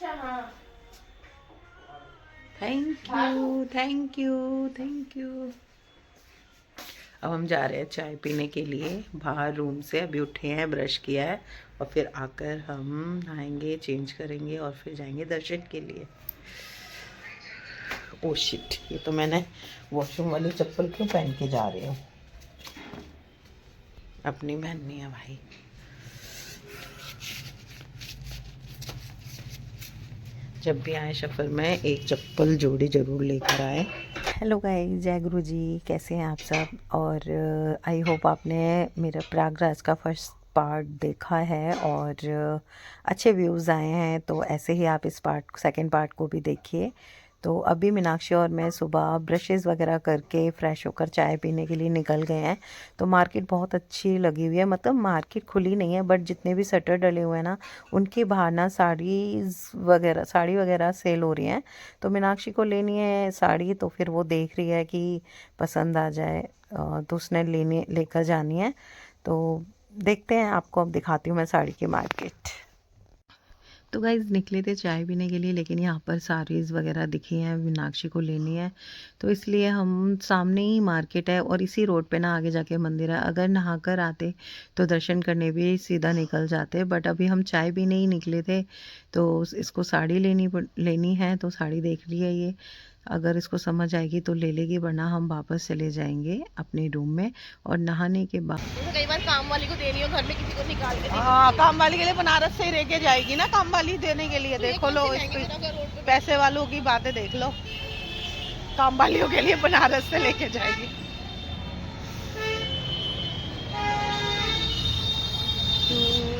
अच्छा हाँ। Thank you thank you thank you. अब हम जा रहे हैं चाय पीने के लिए बाहर रूम से। अभी उठे हैं, ब्रश किया है और फिर आकर हम नहाएंगे, चेंज करेंगे और फिर जाएंगे दर्शन के लिए। ओ शिट, ये तो मैंने वॉशरूम वाली चप्पल क्यों पहन के जा रही हूँ। अपनी पहननी है भाई। जब भी आए सफ़र में एक चप्पल जोड़ी ज़रूर लेकर आए। हेलो गाइस, जय गुरु जी, कैसे हैं आप सब। और आई होप आपने मेरा प्रयागराज का फर्स्ट पार्ट देखा है और अच्छे व्यूज़ आए हैं। तो ऐसे ही आप इस पार्ट सेकंड पार्ट को भी देखिए। तो अभी मीनाक्षी और मैं सुबह ब्रशेज़ वगैरह करके फ़्रेश होकर चाय पीने के लिए निकल गए हैं। तो मार्केट बहुत अच्छी लगी हुई है, मतलब मार्केट खुली नहीं है बट जितने भी शटर डले हुए हैं ना, उनके बाहर ना साड़ी वगैरह सेल हो रही हैं। तो मीनाक्षी को लेनी है साड़ी, तो फिर वो देख रही है कि पसंद आ जाए तो उसने लेकर जानी है। तो देखते हैं, आपको अब दिखाती हूँ मैं साड़ी की मार्केट। तो गाइज़ निकले थे चाय पीने के लिए, लेकिन यहाँ पर साड़ीज़ वगैरह दिखी हैं, मीनाक्षी को लेनी है। तो इसलिए हम सामने ही मार्केट है और इसी रोड पे ना आगे जाके मंदिर है। अगर नहाकर आते तो दर्शन करने भी सीधा निकल जाते, बट अभी हम चाय पीने ही निकले थे। तो इसको साड़ी लेनी है, तो साड़ी देख ली है ये। अगर इसको समझ आएगी तो ले लेगी, वरना हम वापस चले जाएंगे अपने रूम में। और नहाने के बाद तो कई बार काम वाली को देनी हो, घर में किसी को निकाल के हाँ, काम वाली के लिए बनारस से ही लेके जाएगी ना, काम वाली देने के लिए। देखो लो, इस पैसे वालों की बातें देख लो, काम वालियों के लिए बनारस से लेके जाएगी।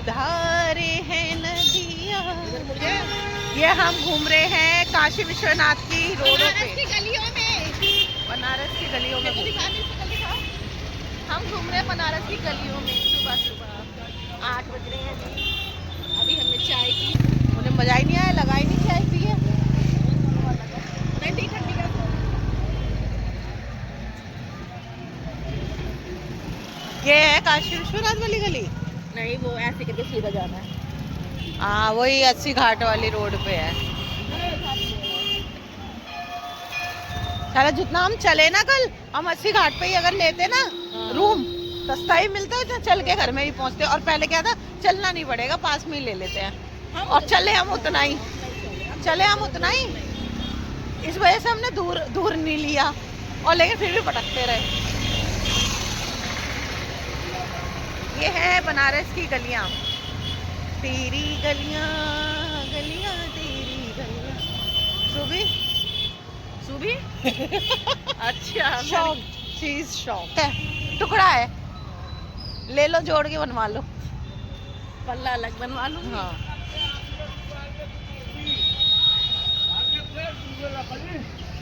धारे हैं नदियाँ। ये हम घूम रहे हैं काशी विश्वनाथ की रोडों पे, गलियों में। बनारस की गलियों में। हम घूम रहे हैं बनारस की गलियों में सुबह सुबह 8 बज रहे हैं जी। अभी हमने चाय पी। मुझे मजा ही नहीं आया, लगा ही नहीं चाय पिए। नहीं ठंडी का। ये है काशी विश्वनाथ वाली गली। नहीं, वो ऐसे करके सीधा जाना है। हाँ, वही 80 घाट वाली रोड पे है। चलो, जितना हम चले ना, कल हम 80 घाट पे ही अगर लेते ना रूम, सस्ता ही मिलता है, तो चल के घर में ही पहुंचते। और पहले क्या था, चलना नहीं पड़ेगा, पास में ही ले लेते हैं। और चले हम उतना ही, इस वजह से हमने दूर दूर नहीं लिया, और लेकिन फिर भी भटकते रहे। ये है बनारस की गलियां, तेरी गलियां गलियां तेरी गलियां। सुबी सुबी। अच्छा शौक, चीज शौक है, टुकड़ा है, ले लो, जोड़ के बनवा लो। पल्ला अलग बनवा लूँ। हाँ,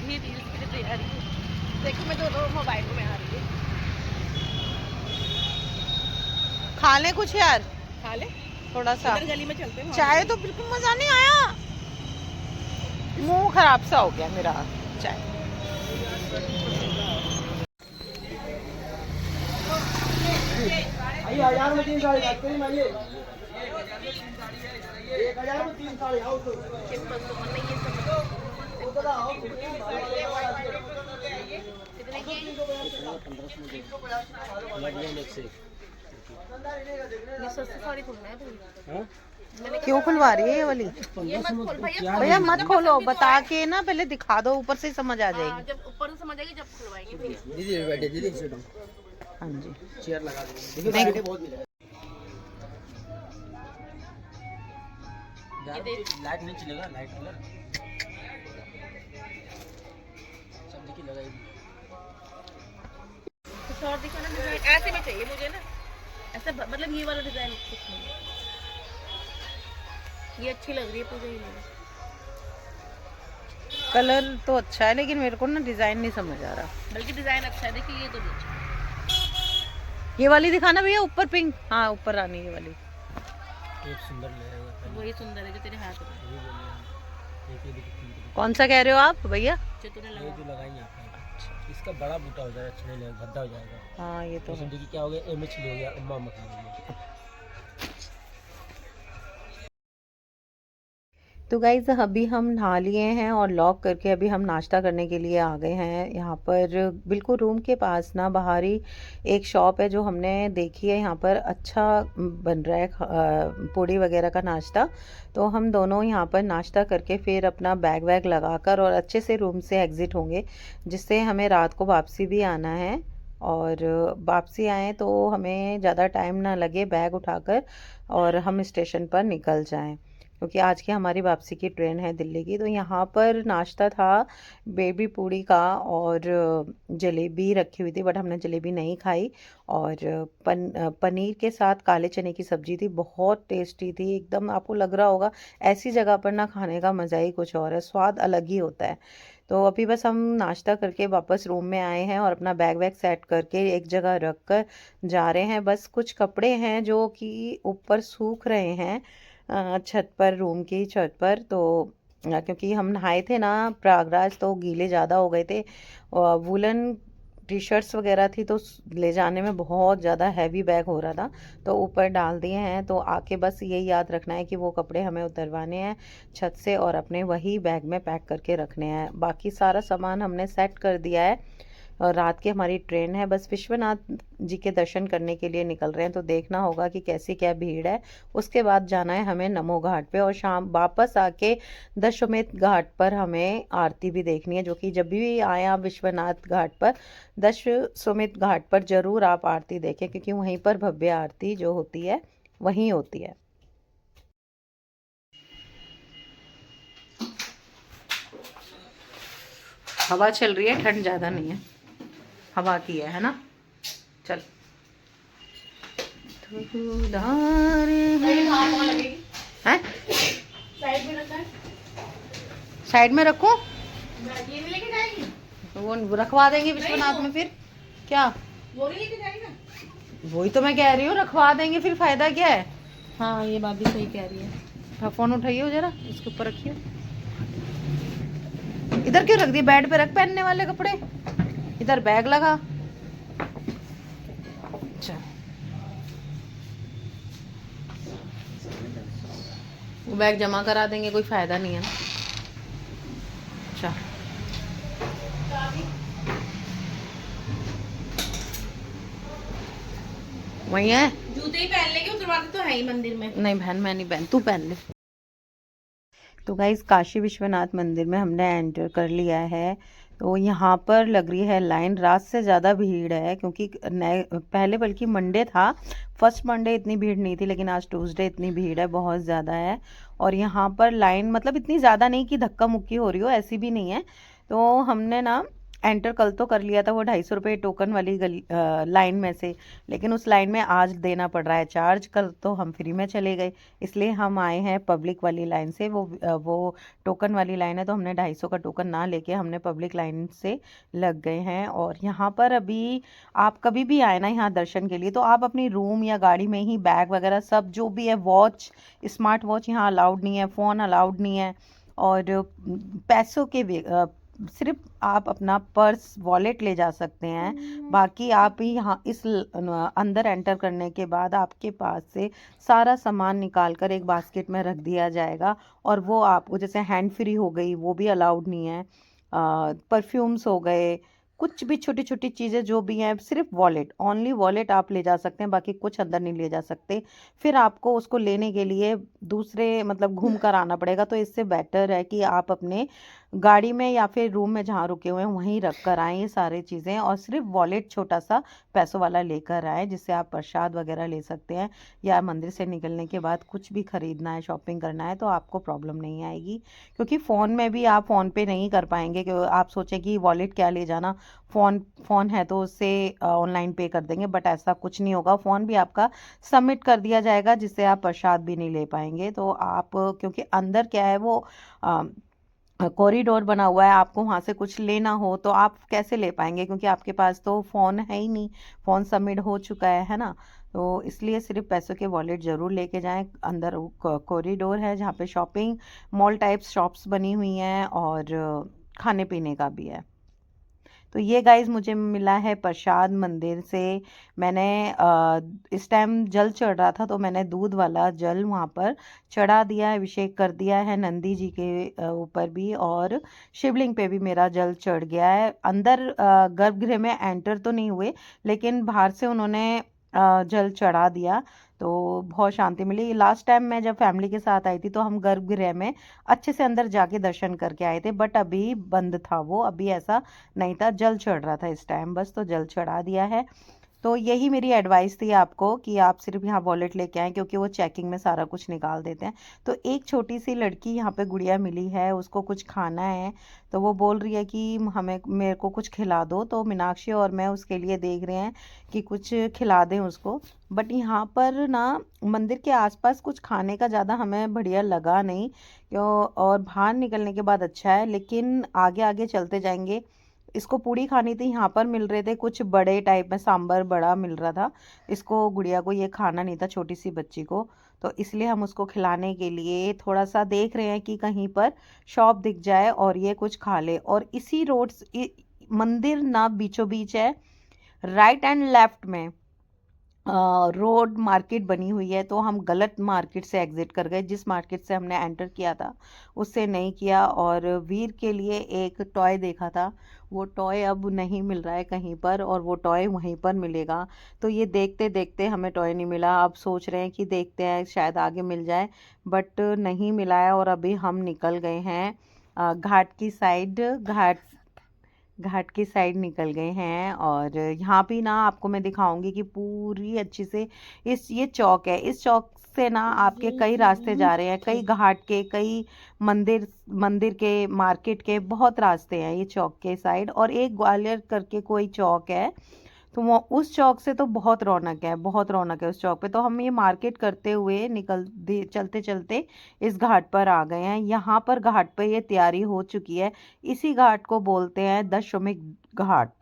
ये रील्स की तैयारी है। देखो मैं दोनों मोबाइल में आ रही है। खा ले कुछ यार, खा ले। थोड़ा सा। इधर गली में चलते हैं। चाय तो बिल्कुल मजा नहीं आया, मुंह खराब सा हो गया मेरा चाय। साड़ी खुलना है भाई। क्यों खुलवा रही है ये वाली? ये मत खोल भैया। भैया मत खोलो, बता के ना पहले दिखा दो, ऊपर से ही समझ आ हाँ, जाएगी। जब ऊपर से समझ आएगी जब खुलवाएंगे भैया। दीदी बैठे, दीदी हाँ जी, चेयर लगा दीजिए। देखिए बहुत मिलेगा। लाइट नहीं चलेगा, लाइट कलर सब देखिए लगाइए। कुछ और दिखाना डिजाइन ऐसे में चाहिए मुझे ना, ऐसा मतलब ये वाला डिजाइन कुछ नहीं। ये अच्छी लग रही है पूजा, ये लग। कलर तो अच्छा है, लेकिन मेरे को ना डिजाइन नहीं समझ आ रहा। बल्कि डिजाइन अच्छा है, देखिए ये तो भी अच्छा है। ये वाली दिखाना भैया, ऊपर पिंक। हाँ, ऊपर रानी ये वाली। एक सुंदर लगेगा। वही सुंदर है जो तेरे हाथ में। कौन सा कह रहे हो आप भैया? जो तूने ये लगा। जो लगाएंगे आपने, इसका बड़ा बूटा हो जाएगा, अच्छा नहीं लगेगा, भद्दा हो जाएगा। हाँ, ये तो है। देखिए क्या हो गया, एमएच हो गया, अम्मा मत हो गया। तो गाइज़ अभी हम नहा लिए हैं और लॉक करके अभी हम नाश्ता करने के लिए आ गए हैं। यहाँ पर बिल्कुल रूम के पास ना बाहर ही एक शॉप है जो हमने देखी है। यहाँ पर अच्छा बन रहा है पूड़ी वगैरह का नाश्ता। तो हम दोनों यहाँ पर नाश्ता करके फिर अपना बैग वैग लगाकर और अच्छे से रूम से एग्ज़िट होंगे, जिससे हमें रात को वापसी भी आना है। और वापसी आएँ तो हमें ज़्यादा टाइम ना लगे बैग उठाकर और हम स्टेशन पर निकल जाएँ, क्योंकि आज की हमारी वापसी की ट्रेन है दिल्ली की। तो यहाँ पर नाश्ता था बेबी पूड़ी का और जलेबी रखी हुई थी, बट हमने जलेबी नहीं खाई। और पनीर के साथ काले चने की सब्जी थी, बहुत टेस्टी थी एकदम। आपको लग रहा होगा ऐसी जगह पर ना खाने का मज़ा ही कुछ और है, स्वाद अलग ही होता है। तो अभी बस हम नाश्ता करके वापस रूम में आए हैं और अपना बैग वैग सेट करके एक जगह रख कर जा रहे हैं। बस कुछ कपड़े हैं जो कि ऊपर सूख रहे हैं छत पर, रूम की छत पर। तो क्योंकि हम नहाए थे ना प्रयागराज, तो गीले ज़्यादा हो गए थे। वूलन टी शर्ट्स वगैरह थी, तो ले जाने में बहुत ज़्यादा हैवी बैग हो रहा था, तो ऊपर डाल दिए हैं। तो आके बस यही याद रखना है कि वो कपड़े हमें उतरवाने हैं छत से और अपने वही बैग में पैक करके रखने हैं। बाकी सारा सामान हमने सेट कर दिया है और रात की हमारी ट्रेन है। बस विश्वनाथ जी के दर्शन करने के लिए निकल रहे हैं, तो देखना होगा कि कैसी क्या भीड़ है। उसके बाद जाना है हमें नमो घाट पे और शाम वापस आके दशमेध घाट पर हमें आरती भी देखनी है, जो कि जब भी आए आप विश्वनाथ घाट पर, दशमेध घाट पर ज़रूर आप आरती देखें, क्योंकि वहीं पर भव्य आरती जो होती है वहीं होती है। हवा चल रही है, ठंड ज़्यादा नहीं है, हवा की है ना। चल हैं? साइड में रखो, ये भी लेके जाएगी, वो रखवा देंगे विश्वनाथ में। फिर क्या, वो नहीं लेके जाएगी ना। वही तो मैं कह रही हूँ, रखवा देंगे, फिर फायदा क्या है। हाँ ये बात भी सही कह रही है। फोन उठाइए जरा, इसके ऊपर रखिए। इधर क्यों रख दिए, बेड पे रख पहनने वाले कपड़े, इधर बैग लगा। अच्छा वो बैग जमा करा देंगे, कोई फायदा नहीं है ना। अच्छा वही है, जूते ही पहन लेंगे, उतरवाते तो है ही मंदिर में। नहीं बहन मैं नहीं पहन, तू पहन ले। तो गाइस काशी विश्वनाथ मंदिर में हमने एंटर कर लिया है। तो यहाँ पर लग रही है लाइन, रात से ज़्यादा भीड़ है, क्योंकि नए पहले बल्कि मंडे था, फर्स्ट मंडे इतनी भीड़ नहीं थी, लेकिन आज ट्यूसडे इतनी भीड़ है, बहुत ज़्यादा है। और यहाँ पर लाइन मतलब इतनी ज़्यादा नहीं कि धक्का मुक्की हो रही हो, ऐसी भी नहीं है। तो हमने ना एंटर कल तो कर लिया था वो 250 रुपये टोकन वाली लाइन में से, लेकिन उस लाइन में आज देना पड़ रहा है चार्ज। कल तो हम फ्री में चले गए, इसलिए हम आए हैं पब्लिक वाली लाइन से। वो टोकन वाली लाइन है, तो हमने 250 का टोकन ना लेके हमने पब्लिक लाइन से लग गए हैं। और यहाँ पर अभी आप कभी भी आए ना यहाँ दर्शन के लिए, तो आप अपनी रूम या गाड़ी में ही बैग वगैरह सब जो भी है, वॉच, स्मार्ट वॉच यहाँ अलाउड नहीं है, फ़ोन अलाउड नहीं है। और पैसों के सिर्फ आप अपना पर्स वॉलेट ले जा सकते हैं। बाकी आप ही यहाँ इस अंदर एंटर करने के बाद आपके पास से सारा सामान निकाल कर एक बास्केट में रख दिया जाएगा, और वो आपको, जैसे हैंड फ्री हो गई वो भी अलाउड नहीं है, परफ्यूम्स हो गए, कुछ भी छोटी छोटी चीज़ें जो भी हैं, सिर्फ वॉलेट, ओनली वॉलेट आप ले जा सकते हैं, बाकी कुछ अंदर नहीं ले जा सकते। फिर आपको उसको लेने के लिए दूसरे मतलब घूम कर आना पड़ेगा। तो इससे बेटर है कि आप अपने गाड़ी में या फिर रूम में जहाँ रुके हुए हैं वहीं रख कर आएँ ये सारी चीज़ें, और सिर्फ वॉलेट छोटा सा पैसों वाला लेकर आए, जिससे आप प्रसाद वगैरह ले सकते हैं, या मंदिर से निकलने के बाद कुछ भी ख़रीदना है, शॉपिंग करना है, तो आपको प्रॉब्लम नहीं आएगी। क्योंकि फ़ोन में भी आप फ़ोन पे नहीं कर पाएंगे, कि आप सोचें कि वॉलेट क्या ले जाना, फ़ोन है तो उससे ऑनलाइन पे कर देंगे, बट ऐसा कुछ नहीं होगा। फ़ोन भी आपका सबमिट कर दिया जाएगा, जिससे आप प्रसाद भी नहीं ले पाएंगे। तो आप, क्योंकि अंदर क्या है वो कॉरिडोर बना हुआ है, आपको वहाँ से कुछ लेना हो तो आप कैसे ले पाएंगे, क्योंकि आपके पास तो फ़ोन है ही नहीं, फ़ोन सबमिट हो चुका है ना। तो इसलिए सिर्फ पैसों के वॉलेट ज़रूर लेके जाएं। अंदर कॉरिडोर है जहाँ पे शॉपिंग मॉल टाइप्स शॉप्स बनी हुई हैं, और खाने पीने का भी है। तो ये गाइस मुझे मिला है प्रसाद मंदिर से। मैंने इस टाइम जल चढ़ रहा था तो मैंने दूध वाला जल वहाँ पर चढ़ा दिया है, अभिषेक कर दिया है नंदी जी के ऊपर भी, और शिवलिंग पे भी मेरा जल चढ़ गया है। अंदर गर्भगृह में एंटर तो नहीं हुए, लेकिन बाहर से उन्होंने जल चढ़ा दिया, तो बहुत शांति मिली। लास्ट टाइम मैं जब फैमिली के साथ आई थी तो हम गर्भगृह में अच्छे से अंदर जाके दर्शन करके आए थे, बट अभी बंद था वो, अभी ऐसा नहीं था, जल चढ़ रहा था इस टाइम बस, तो जल चढ़ा दिया है। तो यही मेरी एडवाइस थी आपको कि आप सिर्फ यहाँ वॉलेट लेके आएँ, क्योंकि वो चेकिंग में सारा कुछ निकाल देते हैं। तो एक छोटी सी लड़की यहाँ पे गुड़िया मिली है, उसको कुछ खाना है, तो वो बोल रही है कि हमें मेरे को कुछ खिला दो, तो मीनाक्षी और मैं उसके लिए देख रहे हैं कि कुछ खिला दें उसको। बट यहाँ पर ना मंदिर के आसपास कुछ खाने का ज़्यादा हमें बढ़िया लगा नहीं, क्यों, और बाहर निकलने के बाद अच्छा है, लेकिन आगे आगे चलते जाएंगे। इसको पूड़ी खानी थी, यहाँ पर मिल रहे थे कुछ बड़े टाइप में, सांबर बड़ा मिल रहा था, इसको गुड़िया को ये खाना नहीं था, छोटी सी बच्ची को, तो इसलिए हम उसको खिलाने के लिए थोड़ा सा देख रहे हैं कि कहीं पर शॉप दिख जाए और ये कुछ खा ले। और इसी रोड मंदिर ना बीचों बीच है, राइट एंड लेफ्ट में रोड मार्केट बनी हुई है, तो हम गलत मार्केट से एग्जिट कर गए, जिस मार्केट से हमने एंटर किया था उससे नहीं किया। और वीर के लिए एक टॉय देखा था, वो टॉय अब नहीं मिल रहा है कहीं पर, और वो टॉय वहीं पर मिलेगा। तो ये देखते देखते हमें टॉय नहीं मिला, अब सोच रहे हैं कि देखते हैं शायद आगे मिल जाए, बट नहीं मिला है। और अभी हम निकल गए हैं घाट की साइड, घाट की साइड निकल गए हैं। और यहाँ भी ना आपको मैं दिखाऊंगी कि पूरी अच्छी से ये चौक है, इस चौक से ना आपके कई रास्ते जा रहे हैं, कई घाट के, कई मंदिर मंदिर के, मार्केट के, बहुत रास्ते हैं ये चौक के साइड। और एक ग्वालियर करके कोई चौक है, तो वो उस चौक से तो बहुत रौनक है, बहुत रौनक है उस चौक पे। तो हम ये मार्केट करते हुए चलते चलते इस घाट पर आ गए हैं। यहाँ पर घाट पे ये तैयारी हो चुकी है, इसी घाट को बोलते हैं दशमिक घाट।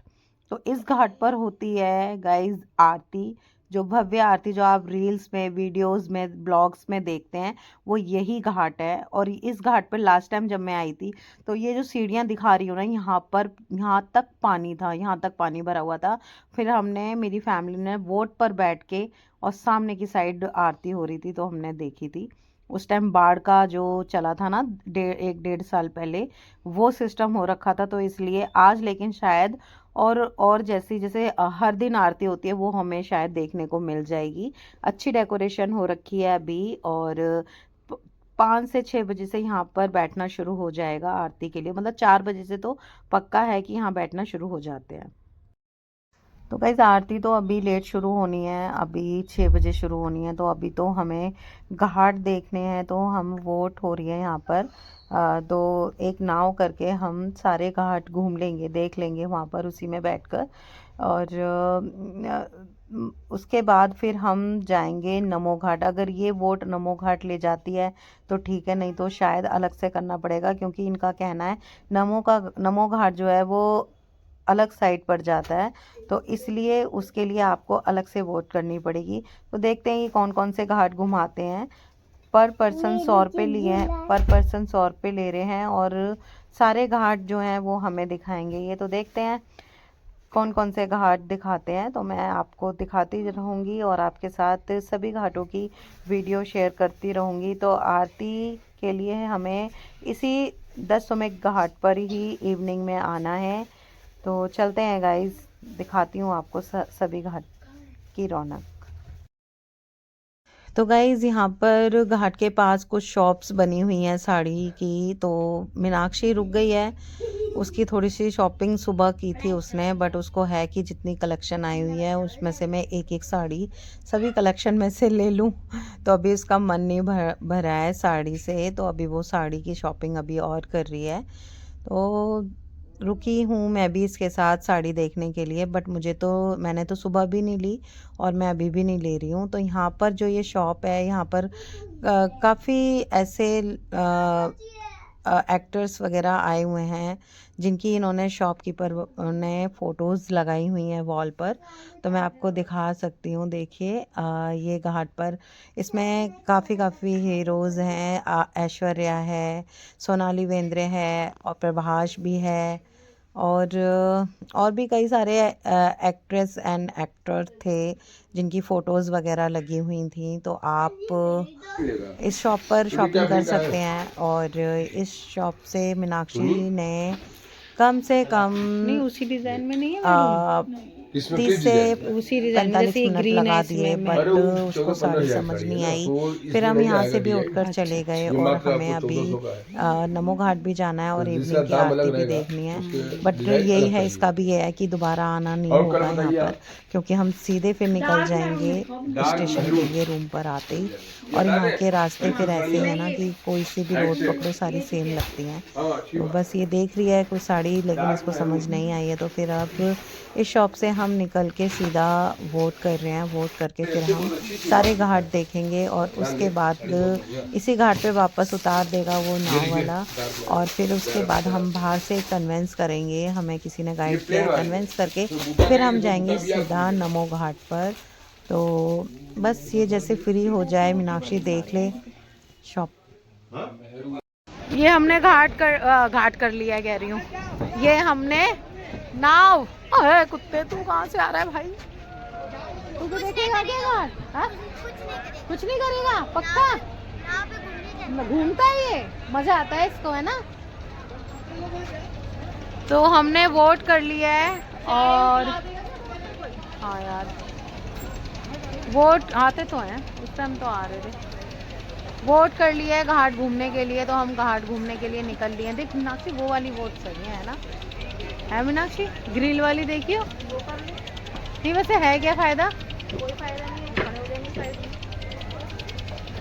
तो इस घाट पर होती है गाइस आरती, जो भव्य आरती जो आप रील्स में, वीडियोस में, ब्लॉग्स में देखते हैं, वो यही घाट है। और इस घाट पर लास्ट टाइम जब मैं आई थी, तो ये जो सीढ़ियाँ दिखा रही हूँ ना, यहाँ पर, यहाँ तक पानी था, यहाँ तक पानी भरा हुआ था। फिर हमने, मेरी फैमिली ने बोट पर बैठ के, और सामने की साइड आरती हो रही थी तो हमने देखी थी। उस टाइम बाढ़ का जो चला था ना, 1.5 साल पहले, वो सिस्टम हो रखा था, तो इसलिए आज लेकिन शायद और जैसे जैसे हर दिन आरती होती है वो हमें शायद देखने को मिल जाएगी। अच्छी डेकोरेशन हो रखी है अभी, और 5 से 6 बजे से यहाँ पर बैठना शुरू हो जाएगा आरती के लिए, मतलब 4 बजे से तो पक्का है कि यहाँ बैठना शुरू हो जाते हैं। तो गाइस आरती तो अभी लेट शुरू होनी है, अभी 6 बजे शुरू होनी है, तो अभी तो हमें घाट देखने हैं, तो हम वोट हो रही है यहाँ पर। तो एक नाव करके हम सारे घाट घूम लेंगे, देख लेंगे वहाँ पर उसी में बैठकर। और उसके बाद फिर हम जाएंगे नमो घाट। अगर ये वोट नमो घाट ले जाती है तो ठीक है, नहीं तो शायद अलग से करना पड़ेगा, क्योंकि इनका कहना है नमो घाट जो है वो अलग साइड पर जाता है, तो इसलिए उसके लिए आपको अलग से वोट करनी पड़ेगी। तो देखते हैं ये कौन कौन से घाट घुमाते हैं। पर पर्सन 100 रुपये लिए हैं, पर पर्सन 100 रुपये ले रहे हैं, और सारे घाट जो हैं वो हमें दिखाएंगे। ये तो देखते हैं कौन कौन से घाट दिखाते हैं, तो मैं आपको दिखाती रहूँगी और आपके साथ सभी घाटों की वीडियो शेयर करती रहूँगी। तो आरती के लिए हमें इसी दशमेश घाट पर ही इवनिंग में आना है। तो चलते हैं गाइस, दिखाती हूँ आपको सभी घाट की रौनक। तो गाइज यहाँ पर घाट के पास कुछ शॉप्स बनी हुई हैं साड़ी की, तो मीनाक्षी रुक गई है, उसकी थोड़ी सी शॉपिंग सुबह की थी उसने, बट उसको है कि जितनी कलेक्शन आई हुई है उसमें से मैं एक एक साड़ी सभी कलेक्शन में से ले लूँ। तो अभी उसका मन नहीं भरा है साड़ी से, तो अभी वो साड़ी की शॉपिंग अभी और कर रही है। तो रुकी हूँ मैं भी इसके साथ साड़ी देखने के लिए, बट मैंने तो सुबह भी नहीं ली और मैं अभी भी नहीं ले रही हूँ। तो यहाँ पर जो ये शॉप है, यहाँ पर काफ़ी ऐसे एक्टर्स वगैरह आए हुए हैं जिनकी इन्होंने शॉपकीपर ने फ़ोटोज़ लगाई हुई हैं वॉल पर, तो मैं आपको दिखा सकती हूँ। देखिए ये घाट पर इसमें काफ़ी हीरोज़ हैं, ऐश्वर्या है, सोनाली बेंद्रे है, और प्रभास भी है, और भी कई सारे एक्ट्रेस एंड एक्टर थे जिनकी फ़ोटोज़ वगैरह लगी हुई थी। तो आप इस शॉप पर शॉपिंग कर सकते हैं। और इस शॉप से मीनाक्षी ने कम से कम नहीं उसी डिजाइन में नहीं है मैडम, 30 से उसी डिजाइन में 45 जैसे मिनट ग्रीन लगा है दिए, इसमें बट उसको साड़ी समझ नहीं आई। फिर हम यहाँ से भी उठकर चले गए और हमें अभी नमो घाट भी जाना है और इवनिंग की आरती भी देखनी है। बट यही है, इसका भी ये है कि दोबारा आना नहीं होगा यहाँ पर, क्योंकि हम सीधे फिर निकल जाएंगे स्टेशन के लिए रूम पर आते ही। और यहाँ के रास्ते फिर ऐसे हैं ना कि कोई सी भी रोड पकड़ो सारी सेम लगती हैं। तो बस ये देख रही है कोई साड़ी, लेकिन इसको समझ नहीं आई है। तो फिर अब इस शॉप से हम निकल के सीधा वोट कर रहे हैं। वोट करके फिर हम सारे घाट देखेंगे और उसके बाद इसी घाट पे वापस उतार देगा वो नाव वाला। और फिर उसके बाद हम बाहर से कन्वेंस करेंगे, हमें किसी ने गाइड किया है, कन्वेंस करके फिर हम जाएंगे सीधा नमो घाट पर। तो बस ये जैसे फ्री हो जाए मीनाक्षी देख ले शॉप। ये हमने घाट कर लिया, कह रही हूँ, ये हमने नाव। अरे कुत्ते, तू कहाँ से आ रहा है भाई? तू तो देखेगा क्या घाट? हाँ? कुछ नहीं करेगा पक्का? घूमता है ये, मजा आता है इसको, है ना? तो हमने वोट कर लिया है और हाँ यार वोट आते तो हैं, उस टाइम तो आ रहे थे। वोट कर लिया है घाट घूमने के लिए, तो हम घाट घूमने के लिए निकल लिए। देख मीनाक्षी, वो वाली वोट सही है ना? है मीनाक्षी? ग्रिल वाली देखियो। नहीं वैसे है क्या फायदा? कोई फायदा नहीं है,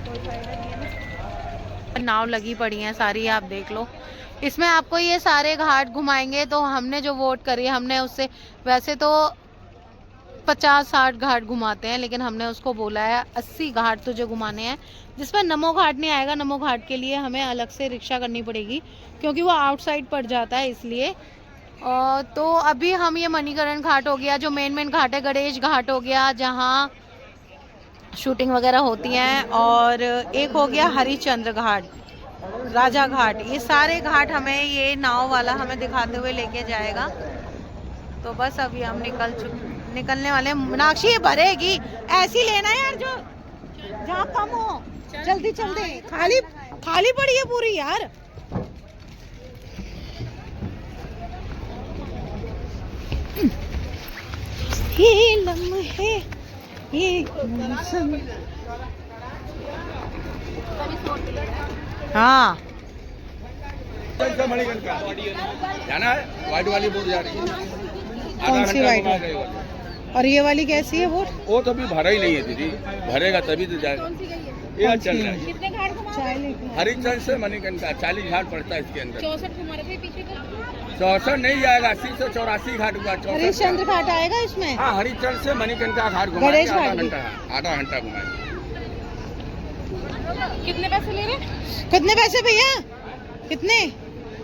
कोई फायदा नहीं है। नाव लगी पड़ी हैं सारी, आप देख लो। इसमें आपको ये सारे घाट घुमाएंगे। तो हमने जो वोट करी, हमने उससे वैसे तो 50-60 घाट घुमाते हैं, लेकिन हमने उसको बोला है 80 घाट तुझे घुमाने हैं, जिसमें नमो घाट नहीं आएगा। नमो घाट के लिए हमें अलग से रिक्शा करनी पड़ेगी, क्योंकि वो आउटसाइड पड़ जाता है, इसलिए। तो अभी हम ये मणिकरण घाट हो गया, जो मेन घाट है, गणेश घाट हो गया जहाँ शूटिंग वगैरह होती हैं, और एक हो गया हरिश्चंद्र घाट, राजा घाट। ये सारे घाट हमें ये नाव वाला हमें दिखाते हुए लेके जाएगा। तो बस अभी हम निकलने वाले हैं। मीनाक्षी ये भरेगी, ऐसी लेना यार जो जहाँ कम हो। जल्दी जल्दी, खाली पड़ी है पूरी यार। ये लम्हे ये मौसम। हाँ जाना है, वाइट वाली बोट जा रही है। कौन सी वाइट? और ये वाली कैसी है वोट? वो तो अभी भरा ही नहीं है दीदी, भरेगा तभी तो जाएगा। ये चल रहा है। कितने घाट घुमा? हरिचंद से मणिकंठा 40 घाट पड़ता है इसके अंदर। 64 घुमा रहे थे पीछे का। 64 नहीं जाएगा, 80 से 84 घाट हुआ। हरिश्चंद्र घाट आएगा इसमें? हाँ, हरिचंद से मणिकंठा घाट घुमाएंगे, गणेश घाट भी। आधा घंटा घुमाएंगे। कितने पैसे ले रहे? कितने पैसे भैया? कितने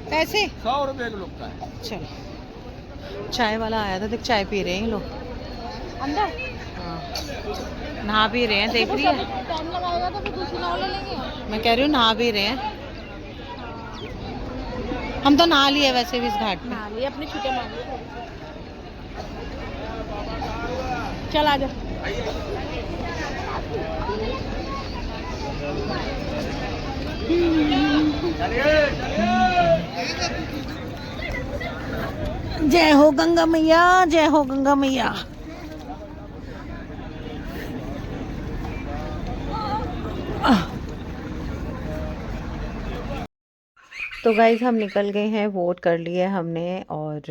पैसे? 100 रुपए एक लोग का है। चलो, चाय वाला आया था, देख चाय पी रहे हैं लोग अंदर। हाँ, नहा भी रहे हैं, देख रही है। टाइम लगाएगा तो फिर दूसरी नाव ले लेंगे। मैं कह रही हूँ नहा भी रहे हैं। हम तो नहा लिए वैसे भी इस घाट पे। हाँ, ये अपनी छुट्टियां मांग लो। चल आ जा। जय हो गंगा मैया, जय हो गंगा मैया। तो गाइज़ हम निकल गए हैं, वोट कर लिए हमने, और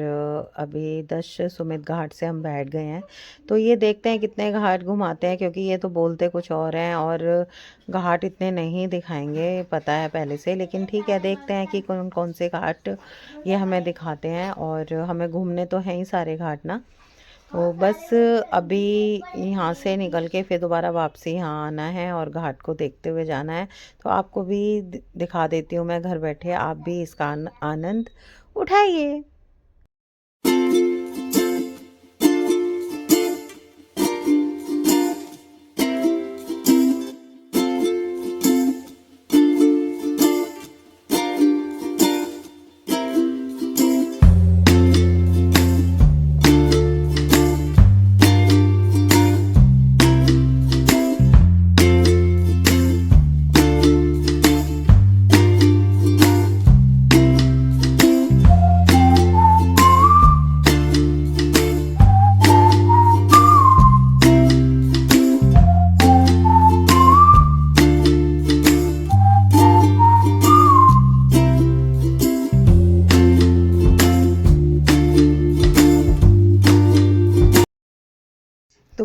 अभी दशाश्वमेध घाट से हम बैठ गए हैं। तो ये देखते हैं कितने घाट घुमाते हैं, क्योंकि ये तो बोलते कुछ और हैं और घाट इतने नहीं दिखाएंगे, पता है पहले से। लेकिन ठीक है, देखते हैं कि कौन कौन से घाट ये हमें दिखाते हैं। और हमें घूमने तो हैं ही सारे घाट ना। तो बस अभी यहाँ से निकल के फिर दोबारा वापसी यहाँ आना है और घाट को देखते हुए जाना है। तो आपको भी दिखा देती हूँ मैं घर बैठे, आप भी इसका आनंद उठाइए।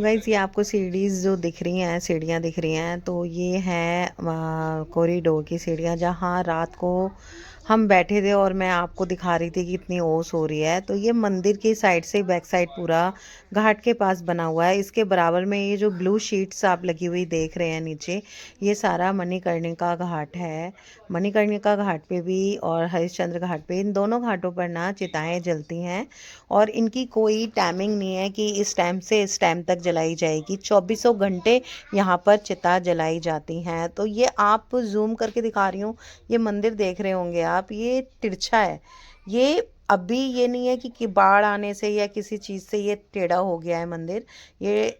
गाइस ये आपको सीढ़ीज़ जो दिख रही हैं, सीढ़ियाँ दिख रही हैं, तो ये हैं कॉरिडोर की सीढ़ियाँ जहाँ रात को हम बैठे थे और मैं आपको दिखा रही थी कि इतनी ओस हो रही है। तो ये मंदिर की साइड से बैक साइड पूरा घाट के पास बना हुआ है। इसके बराबर में ये जो ब्लू शीट्स आप लगी हुई देख रहे हैं नीचे, ये सारा मणिकर्णिका घाट है। मणिकर्णिका घाट पे भी और हरिश्चंद्र घाट पे, इन दोनों घाटों पर ना चिताएं जलती हैं और इनकी कोई टाइमिंग नहीं है कि इस टाइम से इस टाइम तक जलाई जाएगी। 24 घंटे यहाँ पर चिता जलाई जाती हैं। तो ये आप जूम करके दिखा रही हूँ, ये मंदिर देख रहे होंगे आप, ये तिरछा है। ये अभी ये नहीं है कि बाढ़ आने से या किसी चीज़ से ये टेढ़ा हो गया है मंदिर, ये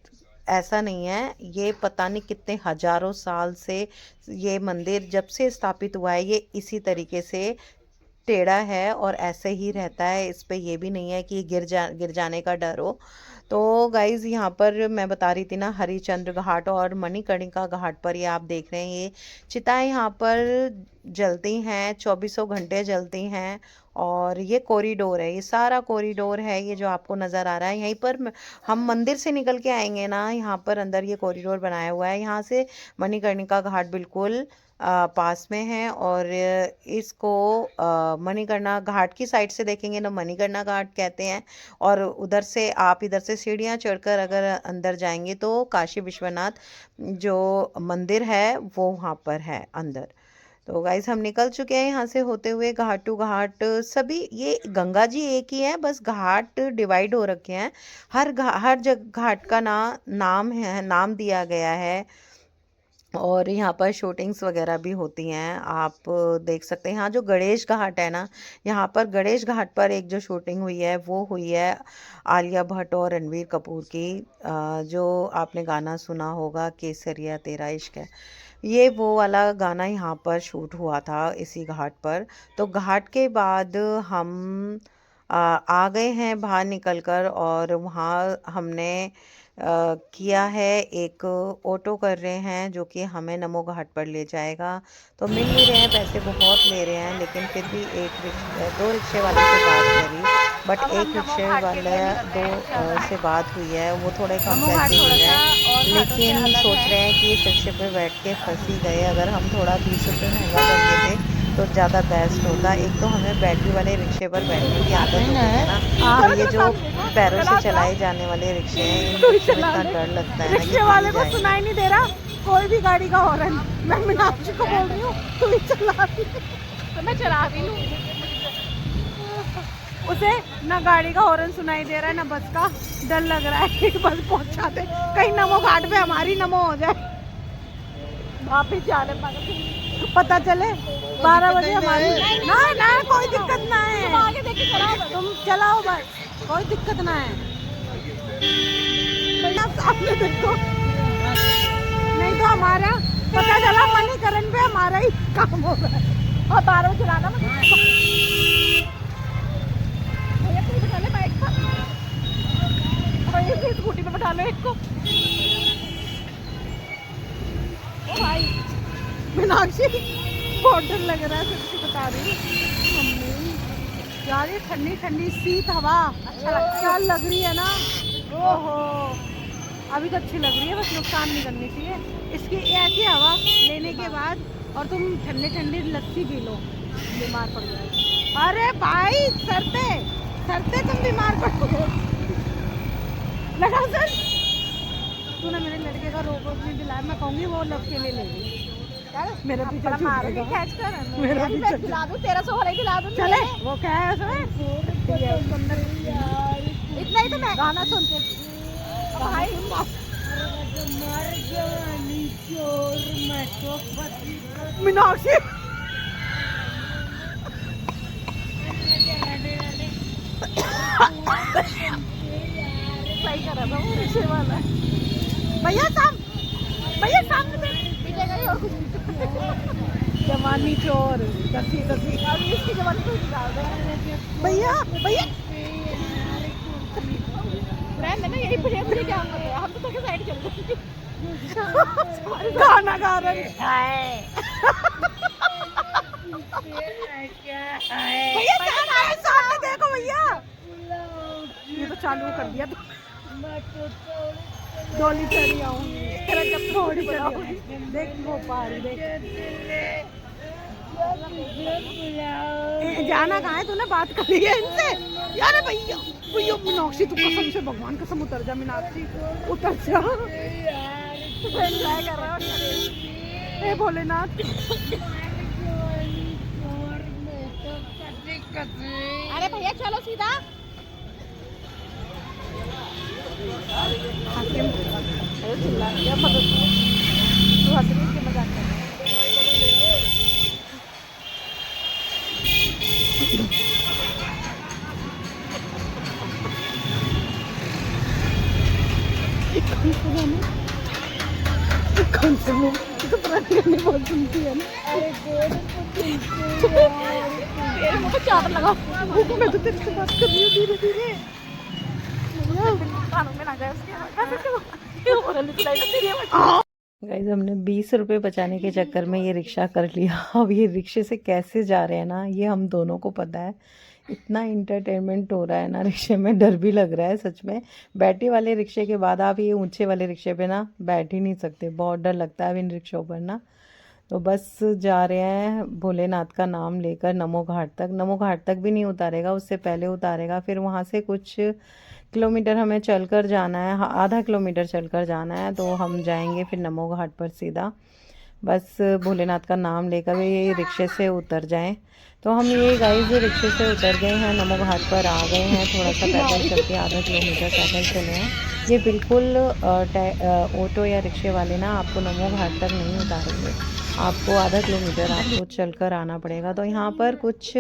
ऐसा नहीं है। ये पता नहीं कितने हजारों साल से ये मंदिर जब से स्थापित हुआ है ये इसी तरीके से टेढ़ा है और ऐसे ही रहता है। इस पे ये भी नहीं है कि गिर जाने का डर हो। तो गाइज़ यहाँ पर मैं बता रही थी ना, हरिश्चंद्र घाट और मणिकर्णिका घाट पर ये आप देख रहे हैं, ये चिताएं यहाँ पर जलती हैं, 24 घंटे जलती हैं। और ये कॉरिडोर है, ये सारा कॉरिडोर है, ये जो आपको नज़र आ रहा है। यहीं पर हम मंदिर से निकल के आएंगे ना, यहाँ पर अंदर ये कॉरिडोर बनाया हुआ है। यहाँ से मणिकर्णिका घाट बिल्कुल पास में है। और इसको मणिकर्णिका घाट की साइड से देखेंगे ना, मणिकर्णिका घाट कहते हैं। और उधर से आप इधर से सीढ़ियाँ चढ़कर अगर अंदर जाएंगे तो काशी विश्वनाथ जो मंदिर है वो वहाँ पर है अंदर। तो गाइस हम निकल चुके हैं यहाँ से होते हुए घाट टू घाट। सभी ये गंगा जी एक ही है, बस घाट डिवाइड हो रखे हैं। हर जगह घाट का नाम है, नाम दिया गया है। और यहाँ पर शूटिंग्स वगैरह भी होती हैं, आप देख सकते हैं। यहाँ जो गणेश घाट है ना, यहाँ पर गणेश घाट पर एक जो शूटिंग हुई है वो हुई है आलिया भट्ट और रणवीर कपूर की। जो आपने गाना सुना होगा, केसरिया तेरा इश्क है, ये वो वाला गाना यहाँ पर शूट हुआ था इसी घाट पर। तो घाट के बाद हम आ गए हैं बाहर निकलकर और वहाँ हमने किया है, एक ऑटो कर रहे हैं जो कि हमें नमो घाट पर ले जाएगा। तो मिल नहीं रहे हैं, पैसे बहुत ले रहे हैं, लेकिन फिर भी दो रिक्शे वाले से बात करी, बट एक रिक्शे वाले से बात हुई है, वो थोड़े कम पैसे ले रहे हैं। लेकिन सोच रहे हैं कि इस रिक्शे पे बैठ के फंस ही गए। अगर हम थोड़ा 20 रुपये महंगा कर देते तो ज़्यादा बेस्ट होता। एक तो हमें बैटरी वाले रिक्शे पर बैठने की आदत होती है ना, और ये जो पैरों से चलाए जाने वाले रिक्शे हैं, इनमें इतना डर लगता है। रिक्शे वाले को सुनाई नहीं दे रहा कोई भी गाड़ी का हॉर्न। मैं मीनाक्षी को बोल रही हूँ तू ही चला रही, तो मैं चला भी लूँ। उसे ना गाड़ी का हॉर्न सुनाई दे रहा है ना बस का, डर लग रहा है कि बस पहुँचा दे, कहीं नमो घाट पे हमारी नमो हो जाए। वापिस जाने पता चले 12 बजे हमारी ना कोई दिक्कत ना है, आगे देख के चलाओ, तुम चलाओ बस, कोई दिक्कत ना है। सामने देखो, नहीं तो हमारा पता चला मणिकरण पे हमारा ही काम हो रहा है। और 12 बजे चलाना भैया, तू बैठा ले बाइक पर, भैया स्कूटी पे बैठा लो एक को। ओ भाई मीनाक्षी बहुत डर लग रहा है, सच्ची बता रही हूँ यार। ये ठंडी ठंडी शीत हवा क्या लग रही है ना, ओहो अभी तो अच्छी लग रही है, बस नुकसान नहीं करनी चाहिए इसकी ऐसी हवा लेने के बाद। और तुम ठंडी ठंडी लस्सी पी लो, बीमार पड़ जाओगे। अरे भाई सरते तुम बीमार पड़ोगे। लगा सर, तूने मेरे लड़के का रोक नहीं दिलाया, मैं कहूँगी वो लव के लिए ले गई। मेरा पीछे खींच कर मेरा पीछे दिला दूं, 1300 वाला ही दिला दूं। चले वो क्या है उसमें, इतना ही तो मैं गाना सुनते भाई। मीनाक्षी सही कर रहा था वो रिक्शे वाला। भैया सामने पीछे और कुछ जवानी चोर दसी अभी इसकी जवानी को निकाल दे भैया। फ्रेंड है ना, यही मुझे क्या हम तो के साइड चल रहे गाना गा रहे हैं। भैया सामने देखो भैया, ये तो चालू कर दिया। डोली चढ़ी आऊंगी तेरा जब थोड़ी चढ़ी देख वो पहाड़ी देख। जाना कहाँ है तूने बात करी है इनसे यार भैया भैया मीनाक्षी तू कसम से भगवान कसम उतर जा मीनाक्षी उतर जा एंजॉय कर रहा है हे भोलेनाथ। अरे भैया चलो सीधा चिल्ला क्या मदद तू हंस रही है मजाक कर कौन से मुंह तो पुरानी गाने बहुत सुनती है ना। तेरे मुंह पे चादर लगाओ मैं तो तेरे से बात कर रही हूँ धीरे धीरे कानों में ना जाए उसके। गाइज हमने 20 रुपए बचाने के चक्कर में ये रिक्शा कर लिया। अब ये रिक्शे से कैसे जा रहे हैं ना, ये हम दोनों को पता है। इतना इंटरटेनमेंट हो रहा है ना रिक्शे में, डर भी लग रहा है सच में। बैटरी वाले रिक्शे के बाद आप ये ऊंचे वाले रिक्शे पे ना बैठ ही नहीं सकते, बहुत डर लगता है अब इन रिक्शों पर ना। तो बस जा रहे हैं भोलेनाथ का नाम लेकर नमो घाट तक। नमो घाट तक भी नहीं उतारेगा, उससे पहले उतारेगा। फिर वहाँ से कुछ किलोमीटर हमें चलकर जाना है, आधा किलोमीटर चलकर जाना है, तो हम जाएंगे फिर नमो घाट पर सीधा। बस भोलेनाथ का नाम लेकर ये रिक्शे से उतर जाएं। तो हम ये गाइस रिक्शे से उतर गए हैं, नमो घाट पर आ गए हैं। थोड़ा सा पैदल चल के आधा किलोमीटर पैदल चले हैं। ये बिल्कुल ऑटो या रिक्शे वाले ना आपको नमो घाट तक नहीं उतारेंगे, आपको आधा किलोमीटर आपको चलकर आना पड़ेगा। तो यहाँ पर कुछ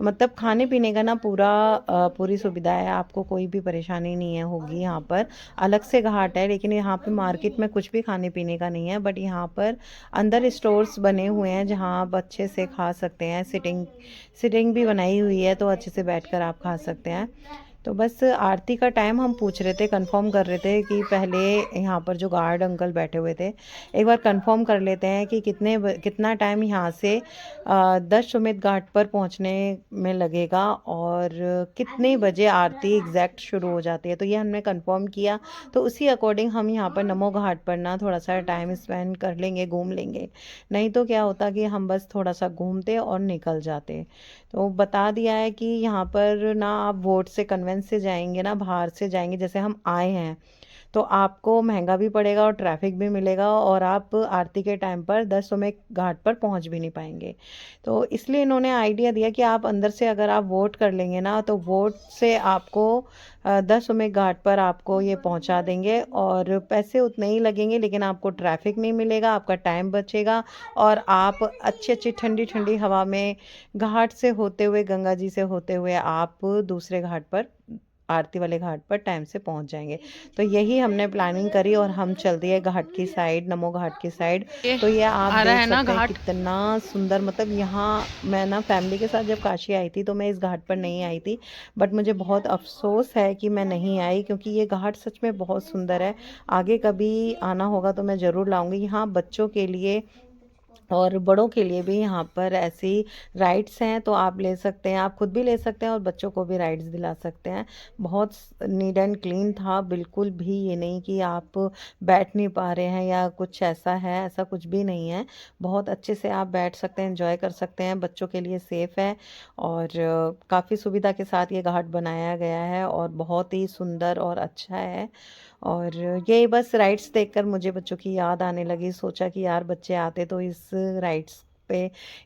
मतलब खाने पीने का ना पूरी सुविधा है, आपको कोई भी परेशानी नहीं है होगी। यहाँ पर अलग से घाट है, लेकिन यहाँ पे मार्केट में कुछ भी खाने पीने का नहीं है। बट यहाँ पर अंदर स्टोर्स बने हुए हैं जहाँ आप अच्छे से खा सकते हैं। सिटिंग भी बनाई हुई है, तो अच्छे से बैठकर आप खा सकते हैं। तो बस आरती का टाइम हम पूछ रहे थे, कंफर्म कर रहे थे कि पहले यहाँ पर जो गार्ड अंकल बैठे हुए थे, एक बार कंफर्म कर लेते हैं कि कितना टाइम यहाँ से 10 सुमित घाट पर पहुँचने में लगेगा और कितने बजे आरती एग्जैक्ट शुरू हो जाती है। तो ये हमने कंफर्म किया, तो उसी अकॉर्डिंग हम यहाँ पर नमो घाट पर ना थोड़ा सा टाइम स्पेंड कर लेंगे, घूम लेंगे। नहीं तो क्या होता कि हम बस थोड़ा सा घूमते और निकल जाते। तो बता दिया है कि यहाँ पर ना आप वोट से कन्वेंस से जाएंगे ना, बाहर से जाएंगे जैसे हम आए हैं, तो आपको महंगा भी पड़ेगा और ट्रैफिक भी मिलेगा और आप आरती के टाइम पर 10 सुमित घाट पर पहुंच भी नहीं पाएंगे। तो इसलिए इन्होंने आइडिया दिया कि आप अंदर से अगर आप वोट कर लेंगे ना, तो वोट से आपको 10 सुमित घाट पर आपको ये पहुंचा देंगे और पैसे उतने ही लगेंगे, लेकिन आपको ट्रैफिक नहीं मिलेगा, आपका टाइम बचेगा और आप अच्छी अच्छी ठंडी ठंडी हवा में घाट से होते हुए, गंगा जी से होते हुए आप दूसरे घाट पर, आरती वाले घाट पर टाइम से पहुंच जाएंगे। तो यही हमने प्लानिंग करी और हम चल दिए घाट की साइड, नमो घाट की साइड। तो ये आप देख सकते हैं कितना सुंदर, मतलब यहाँ मैं ना फैमिली के साथ जब काशी आई थी तो मैं इस घाट पर नहीं आई थी, बट मुझे बहुत अफसोस है कि मैं नहीं आई, क्योंकि ये घाट सच में बहुत सुंदर है। आगे कभी आना होगा तो मैं ज़रूर लाऊंगी। यहाँ बच्चों के लिए और बड़ों के लिए भी यहाँ पर ऐसी राइड्स हैं, तो आप ले सकते हैं, आप खुद भी ले सकते हैं और बच्चों को भी राइड्स दिला सकते हैं। बहुत नीट एंड क्लीन था, बिल्कुल भी ये नहीं कि आप बैठ नहीं पा रहे हैं या कुछ ऐसा है, ऐसा कुछ भी नहीं है। बहुत अच्छे से आप बैठ सकते हैं, एंजॉय कर सकते हैं, बच्चों के लिए सेफ़ है और काफ़ी सुविधा के साथ ये घाट बनाया गया है और बहुत ही सुंदर और अच्छा है। और ये बस राइड्स देखकर मुझे बच्चों की याद आने लगी, सोचा कि यार बच्चे आते तो इस राइड्स पे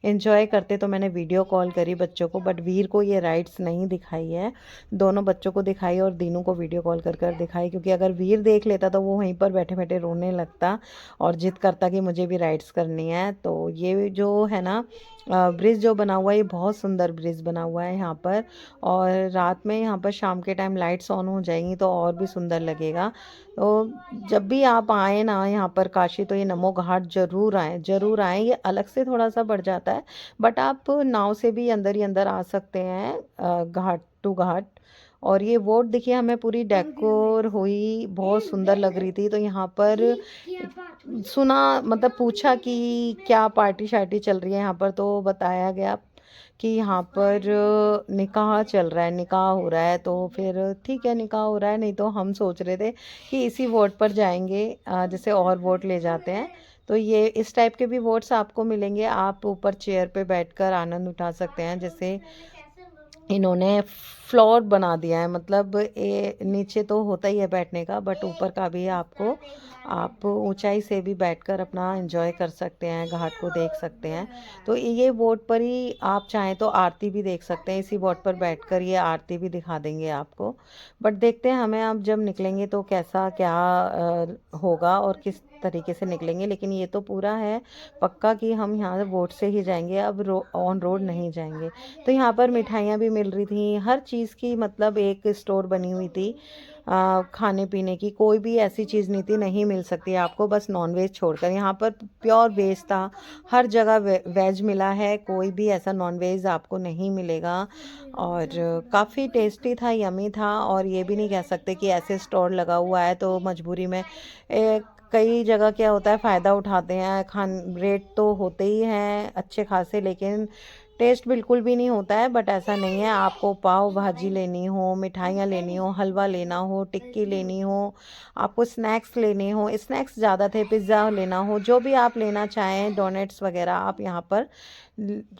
एंजॉय करते। तो मैंने वीडियो कॉल करी बच्चों को, बट वीर को ये राइड्स नहीं दिखाई है, दोनों बच्चों को दिखाई और दीनू को वीडियो कॉल कर कर दिखाई, क्योंकि अगर वीर देख लेता तो वो वहीं पर बैठे बैठे रोने लगता और जिद करता कि मुझे भी राइड्स करनी है। तो ये जो है ना ब्रिज जो बना हुआ है, ये बहुत सुंदर ब्रिज बना हुआ है यहाँ पर, और रात में यहाँ पर शाम के टाइम लाइट्स ऑन हो जाएंगी तो और भी सुंदर लगेगा। तो जब भी आप आए ना यहाँ पर काशी, तो ये नमो घाट ज़रूर आएँ। ये अलग से थोड़ा सा बढ़ जाता है, बट आप नाव से भी अंदर ही अंदर आ सकते हैं घाट टू घाट। और ये वोट देखिए हमें पूरी डेकोर हुई, बहुत सुंदर लग रही थी। तो यहाँ पर सुना, मतलब पूछा कि क्या पार्टी शार्टी चल रही है यहाँ पर, तो बताया गया कि यहाँ पर निकाह चल रहा है, निकाह हो रहा है, तो फिर ठीक है निकाह हो रहा है, नहीं तो हम सोच रहे थे कि इसी वोट पर जाएंगे, जैसे और वोट ले जाते हैं। तो ये इस टाइप के भी वोट्स आपको मिलेंगे, आप ऊपर चेयर पे बैठकर आनंद उठा सकते हैं। जैसे इन्होंने फ्लोर बना दिया है, मतलब ये नीचे तो होता ही है बैठने का, बट ऊपर का भी आपको, आप ऊंचाई से भी बैठकर अपना एंजॉय कर सकते हैं, घाट को देख सकते हैं। तो ये बोट पर ही आप चाहें तो आरती भी देख सकते हैं, इसी बोट पर बैठकर ये आरती भी दिखा देंगे आपको। बट देखते हैं हमें अब जब निकलेंगे तो कैसा क्या होगा और किस तरीके से निकलेंगे, लेकिन ये तो पूरा है पक्का कि हम यहाँ से बोट से ही जाएंगे, अब ऑन रोड नहीं जाएंगे। तो यहाँ पर मिठाइयाँ भी मिल रही थी, हर चीज़ की मतलब एक स्टोर बनी हुई थी, खाने पीने की कोई भी ऐसी चीज़ नहीं थी नहीं मिल सकती आपको, बस नॉनवेज छोड़कर। यहाँ पर प्योर वेज था, हर जगह वेज मिला है, कोई भी ऐसा नॉनवेज आपको नहीं मिलेगा। और काफ़ी टेस्टी था, यमी था। और ये भी नहीं कह सकते कि ऐसे स्टोर लगा हुआ है तो मजबूरी में कई जगह क्या होता है फ़ायदा उठाते हैं, रेट तो होते ही हैं अच्छे खासे, लेकिन टेस्ट बिल्कुल भी नहीं होता है। बट ऐसा नहीं है, आपको पाव भाजी लेनी हो, मिठाइयाँ लेनी हो, हलवा लेना हो, टिक्की लेनी हो, आपको स्नैक्स लेने हो, स्नैक्स ज़्यादा थे, पिज़्ज़ा लेना हो, जो भी आप लेना चाहें, डोनेट्स वगैरह, आप यहाँ पर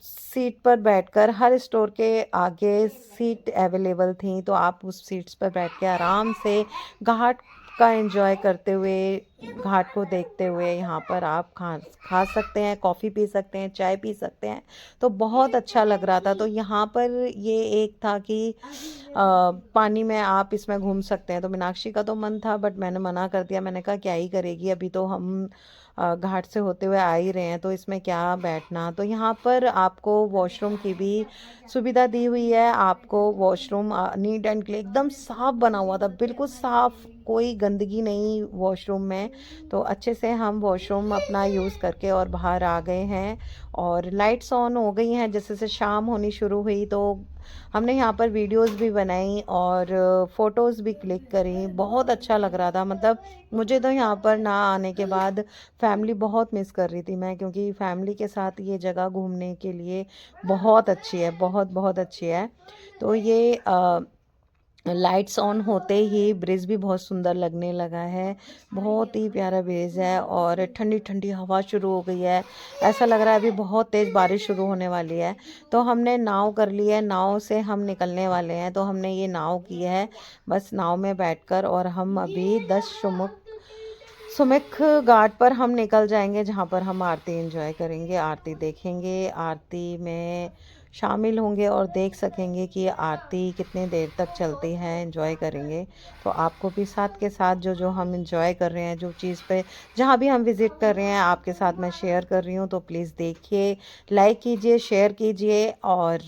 सीट पर बैठकर, हर स्टोर के आगे सीट अवेलेबल थी, तो आप उस सीट्स पर बैठ के आराम से घाट का एंजॉय करते हुए, घाट को देखते हुए यहाँ पर आप खा सकते हैं, कॉफ़ी पी सकते हैं, चाय पी सकते हैं। तो बहुत अच्छा लग रहा था। तो यहाँ पर ये एक था कि पानी में आप इसमें घूम सकते हैं। तो मीनाक्षी का तो मन था, बट मैंने मना कर दिया, मैंने कहा क्या ही करेगी, अभी तो हम घाट से होते हुए आ ही रहे हैं, तो इसमें क्या बैठना। तो यहाँ पर आपको वॉशरूम की भी सुविधा दी हुई है, आपको वॉशरूम नीट एंड क्लीन एकदम साफ़ बना हुआ था, बिल्कुल साफ़, कोई गंदगी नहीं वॉशरूम में। तो अच्छे से हम वॉशरूम अपना यूज़ करके और बाहर आ गए हैं। और लाइट्स ऑन हो गई हैं, जैसे से शाम होनी शुरू हुई तो हमने यहाँ पर वीडियोस भी बनाई और फ़ोटोज़ भी क्लिक करी। बहुत अच्छा लग रहा था, मतलब मुझे तो यहाँ पर ना आने के बाद फैमिली बहुत मिस कर रही थी मैं, क्योंकि फैमिली के साथ ये जगह घूमने के लिए बहुत अच्छी है, बहुत बहुत अच्छी है। तो ये लाइट्स ऑन होते ही ब्रिज भी बहुत सुंदर लगने लगा है, बहुत ही प्यारा ब्रिज है। और ठंडी ठंडी हवा शुरू हो गई है, ऐसा लग रहा है अभी बहुत तेज़ बारिश शुरू होने वाली है। तो हमने नाव कर ली है, नाव से हम निकलने वाले हैं। तो हमने ये नाव की है, बस नाव में बैठकर, और हम अभी 10 सुमिख घाट पर हम निकल जाएंगे, जहाँ पर हम आरती एंजॉय करेंगे, आरती देखेंगे, आरती में शामिल होंगे और देख सकेंगे कि आरती कितने देर तक चलती है, एंजॉय करेंगे। तो आपको भी साथ के साथ जो हम एंजॉय कर रहे हैं, जो चीज़ पे जहाँ भी हम विज़िट कर रहे हैं, आपके साथ मैं शेयर कर रही हूँ। तो प्लीज़ देखिए, लाइक कीजिए, शेयर कीजिए और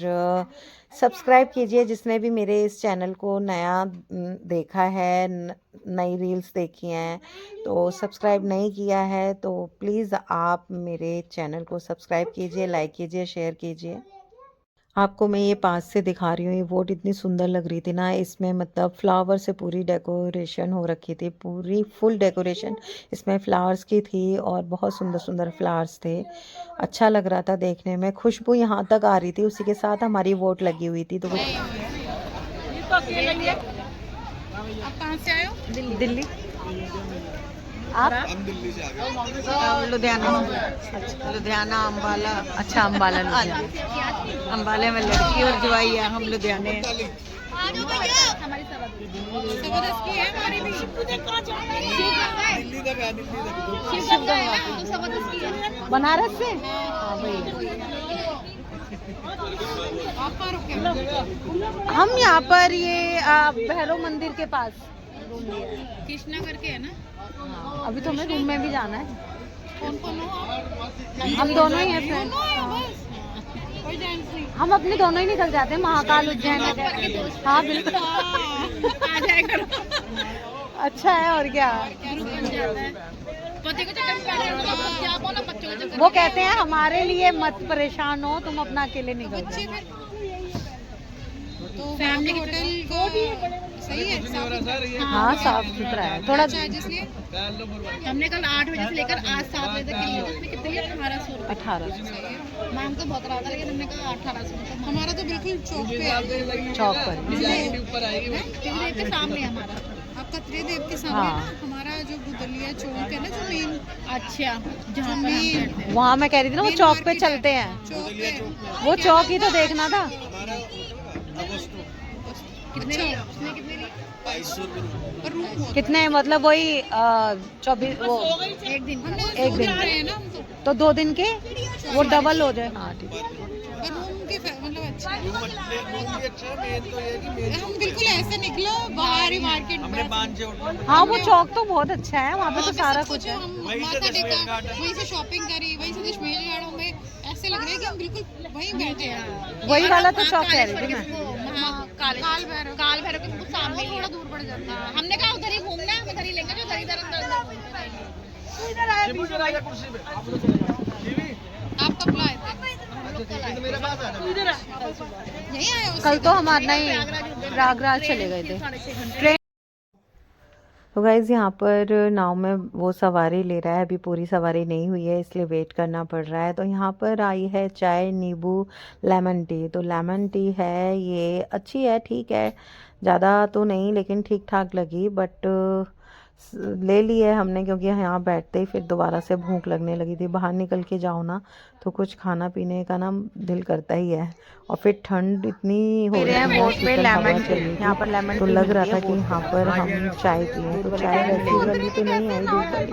सब्सक्राइब कीजिए। जिसने भी मेरे इस चैनल को नया देखा है, नई रील्स देखी हैं, तो सब्सक्राइब नहीं किया है तो प्लीज़ आप मेरे चैनल को सब्सक्राइब कीजिए, लाइक कीजिए, शेयर कीजिए। आपको मैं ये पास से दिखा रही हूँ, ये वोट इतनी सुंदर लग रही थी ना, इसमें मतलब फ्लावर से पूरी डेकोरेशन हो रखी थी, पूरी फुल डेकोरेशन इसमें फ्लावर्स की थी और बहुत सुंदर सुंदर फ्लावर्स थे। अच्छा लग रहा था देखने में, खुशबू यहाँ तक आ रही थी, उसी के साथ हमारी वोट लगी हुई थी। तो वो आप कहाँ से आए हो? दिल्ली। आप? हम दिल्ली से आ गए। लुधियाना। लुधियाना, अम्बाला। अच्छा, अम्बाला लुधियाना। अम्बाले में लड़की और जवाई है, हम लुधियाने हैं। दिल्ली तक है, दिल्ली तक। बनारस से? हम यहाँ पर ये भैरव मंदिर के पास कृष्णा करके है ना। अभी तो हमें रूम में भी जाना है। कौन कौन हो आप? हम दोनों ही हैं फ्रेंड। कोई जेंट्स नहीं। हम अपने दोनों ही निकल जाते हैं, महाकाल, उज्जैन। हाँ बिल्कुल, आ जाया करो। अच्छा है और क्या। ग्रुप बन जाता है। पति को चक्कर में बैठे हो तो क्या बोला, बच्चों को चक्कर वो कहते हैं हमारे लिए मत परेशान हो, तुम अपना अकेले निकल जाओ। तो फैमिली होटल को सही है, साफ सुथरा। हाँ साफ सुथरा है थोड़ा। चार्जेस लिए हमने कल 8 बजे से लेकर आज 7 बजे तक के लिए उसने कितने लिए 1800 रुपये। 1800 मांग तो बहुत रहा था लेकिन हमने कहा 1800 रुपये। हमारा तो बिल्कुल चौक पे है, चौक पर। त्रिदेव के सामने है हमारा। आपका त्रिदेव के सामने हाँ। ना हमारा जो गुदलिया चौक है ना, जो मेन अच्छा जहाँ पर हम रहते हैं। वहाँ मैं कह रही थी ना वो चौक पे चलते हैं, चौक है। वो चौक ही तो देखना था। कितने लिए? उसने कितने लिए? और रूम बहुत कितने मतलब वही 24 वो एक दिन का। एक दिन रहे हैं ना हम तो। 2 दिन के वो डबल हो जाए। हाँ ठीक है। और रूम के मतलब अच्छा है। हम बिल्कुल ऐसे निकलो बाहर ही मार्केट में। हाँ वो चौक तो बहुत अच्छा है, वहाँ पे तो सारा कुछ है। हम माता टेका वहीं से शॉपिंग करी, वहीं से दशमेश गार्डन में ऐसे लग रहा है कि हम बिल्कुल वहीं बैठे हैं। वही वाला तो चौक कह रही थी मैं। काल भैरव के बिल्कुल सामने ही थोड़ा दूर पड़ जाता है। हमने कहा उधर ही घूमना है, हम उधर ही लेंगे जो उधर इधर अंदर अंदर घूमते रहेंगे। आप कब लाए थे? यहीं आए हो? कल तो हमारा नहीं प्रयागराज चले गए थे ट्रेन। तो गाइज़ यहाँ पर नाव में वो सवारी ले रहा है, अभी पूरी सवारी नहीं हुई है इसलिए वेट करना पड़ रहा है। तो यहाँ पर आई है चाय नींबू लेमन टी। तो लेमन टी है ये, अच्छी है, ठीक है, ज़्यादा तो नहीं लेकिन ठीक ठाक लगी, बट ले ली है हमने क्योंकि यहाँ बैठते ही फिर दोबारा से भूख लगने लगी थी। बाहर निकल के जाओ ना तो कुछ खाना पीने का ना दिल करता ही है, और फिर ठंड इतनी हो रही है, शीतल हवा चल रही थी, तो लग रहा था कि यहाँ पर हम चाय पिए। तो चाय वैसी वाली तो नहीं आई दूध वाली,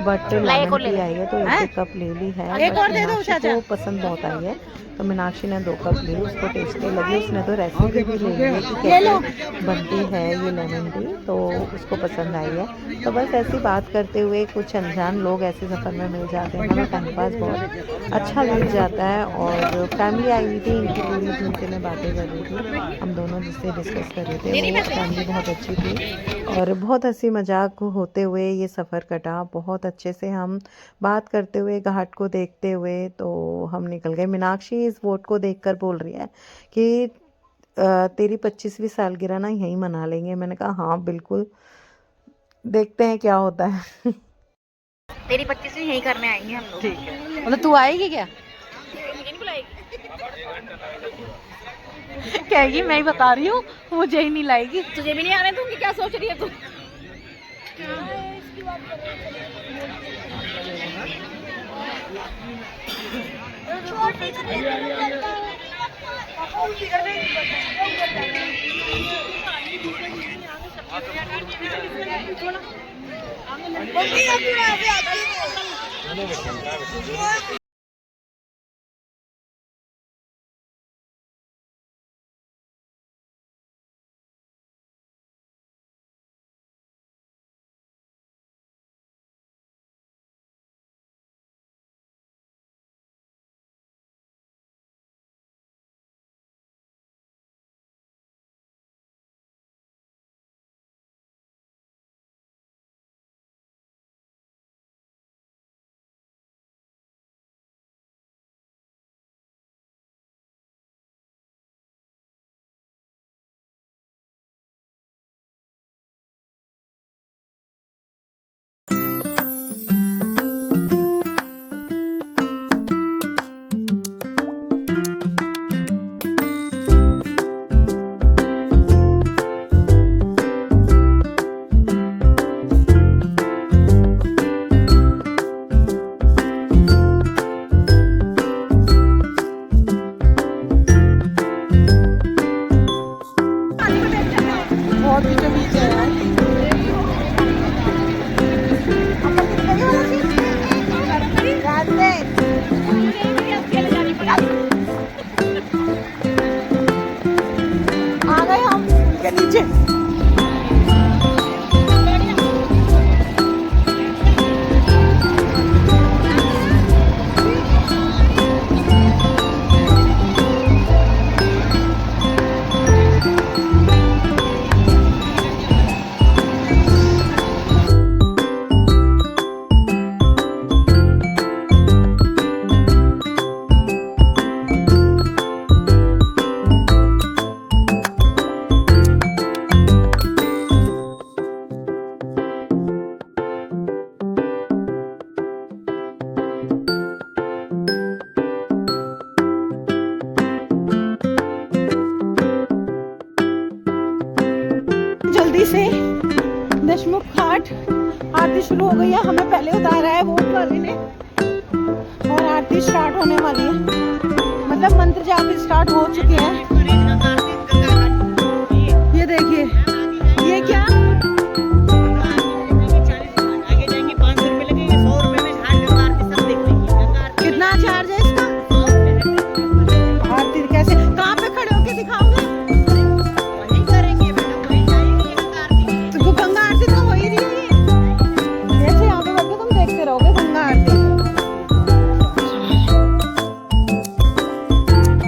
बट लेमन टी आई है, तो एक कप ले ली है। बट मीनाक्षी को पसंद बहुत आई है, तो मीनाक्षी ने 2 कप ली, उसको टेस्टी लगी। उसने तो रेसिपी भी ले ली है कि कैसे बनती है ये लेमन टी, तो उसको पसंद आई है। तो बस ऐसी बात करते हुए कुछ अनजान लोग ऐसे सफ़र में मिल जाते हैं, मतलब टाइम पास बहुत अच्छा बीत जाता है। और फैमिली आई हुई थी, इनकी पूरी जिनसे मैं बातें कर रही थी, हम दोनों जिससे डिस्कस कर रहे थे वो फैमिली बहुत अच्छी थी, और बहुत हंसी मजाक होते हुए ये सफ़र कटा, बहुत अच्छे से हम बात करते हुए घाट को देखते हुए तो हम निकल गए। मीनाक्षी इस बोट को देखकर बोल रही है कि तेरी 25वीं सालगिरह ना यहीं मना लेंगे। मैंने कहा हाँ बिल्कुल, देखते हैं क्या होता है। तेरी 25वीं यही करने आएंगे हम लोग। ठीक है, मतलब तू आएगी क्या? मुझे नहीं बुलाएगी। कहेगी मैं ही बता रही हूँ, मुझे ही नहीं लाएगी। तुझे भी नहीं आने दूंगी, क्या सोच रही है तू? आरती शुरू हो गई है, हमें पहले उतारा है वोट वाले ने और आरती स्टार्ट होने वाली है, मतलब मंत्र जाप स्टार्ट हो चुके हैं। ये देखिए, ये क्या कितना चार्ज है इसका? आरती कैसे, कहाँ पे खड़े होके दिखाओगे? तो गंगा आरती तो हो ही रही है, ऐसे यहाँ पे बैठ के तुम देखते रहोगे गंगा आरती।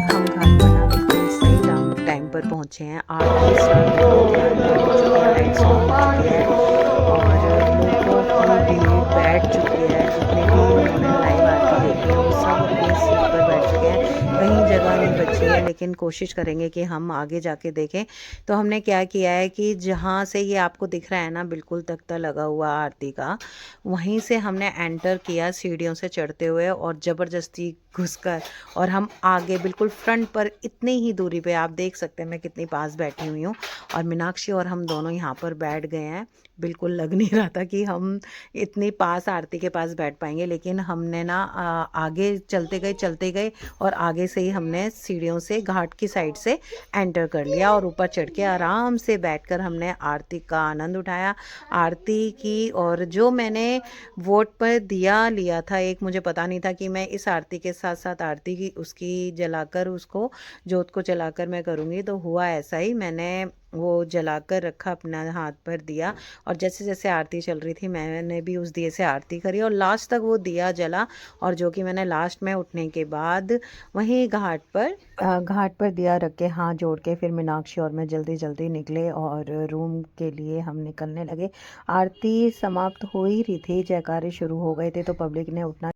हम घाट पर ना बिल्कुल सही टाइम पर पहुँचे हैं। आरती स्टार्ट लाइट्स ऑन हो गई है और लोग बैठ चुके हैं। जितने भी उन्होंने लाइव आरती देखी है वो सब अपनी सीट पर बैठ चुके हैं, कहीं जगह नहीं बची है। लेकिन कोशिश करेंगे कि हम आगे जाके देखें। तो हमने क्या किया है कि जहाँ से ये आपको दिख रहा है ना बिल्कुल तख्ता लगा हुआ आरती का, वहीं से हमने एंटर किया सीढ़ियों से चढ़ते हुए और ज़बरदस्ती घुसकर, और हम आगे बिल्कुल फ्रंट पर इतनी ही दूरी पे, आप देख सकते हैं मैं कितनी पास बैठी हुई हूँ, और मीनाक्षी और हम दोनों यहाँ पर बैठ गए हैं। बिल्कुल लग नहीं रहा था कि हम इतनी पास आरती के पास बैठ पाएंगे, लेकिन हमने ना आगे चलते गए और आगे से ही हमने सीढ़ियों से घाट की साइड से एंटर कर लिया और ऊपर चढ़ के आराम से बैठकर हमने आरती का आनंद उठाया, आरती की। और जो मैंने वोट पर दिया लिया था एक, मुझे पता नहीं था कि मैं इस आरती के साथ साथ आरती की उसकी जलाकर, उसको जोत को जलाकर मैं करूँगी। तो हुआ ऐसा ही, मैंने वो जलाकर रखा, अपना हाथ पर दिया, और जैसे जैसे आरती चल रही थी मैंने भी उस दिए से आरती करी और लास्ट तक वो दिया जला, और जो कि मैंने लास्ट में उठने के बाद वहीं घाट पर दिया रख के हाथ जोड़ के फिर मीनाक्षी और मैं जल्दी जल्दी निकले और रूम के लिए हम निकलने लगे। आरती समाप्त हो ही रही थी, जयकारे शुरू हो गए थे, तो पब्लिक ने उठना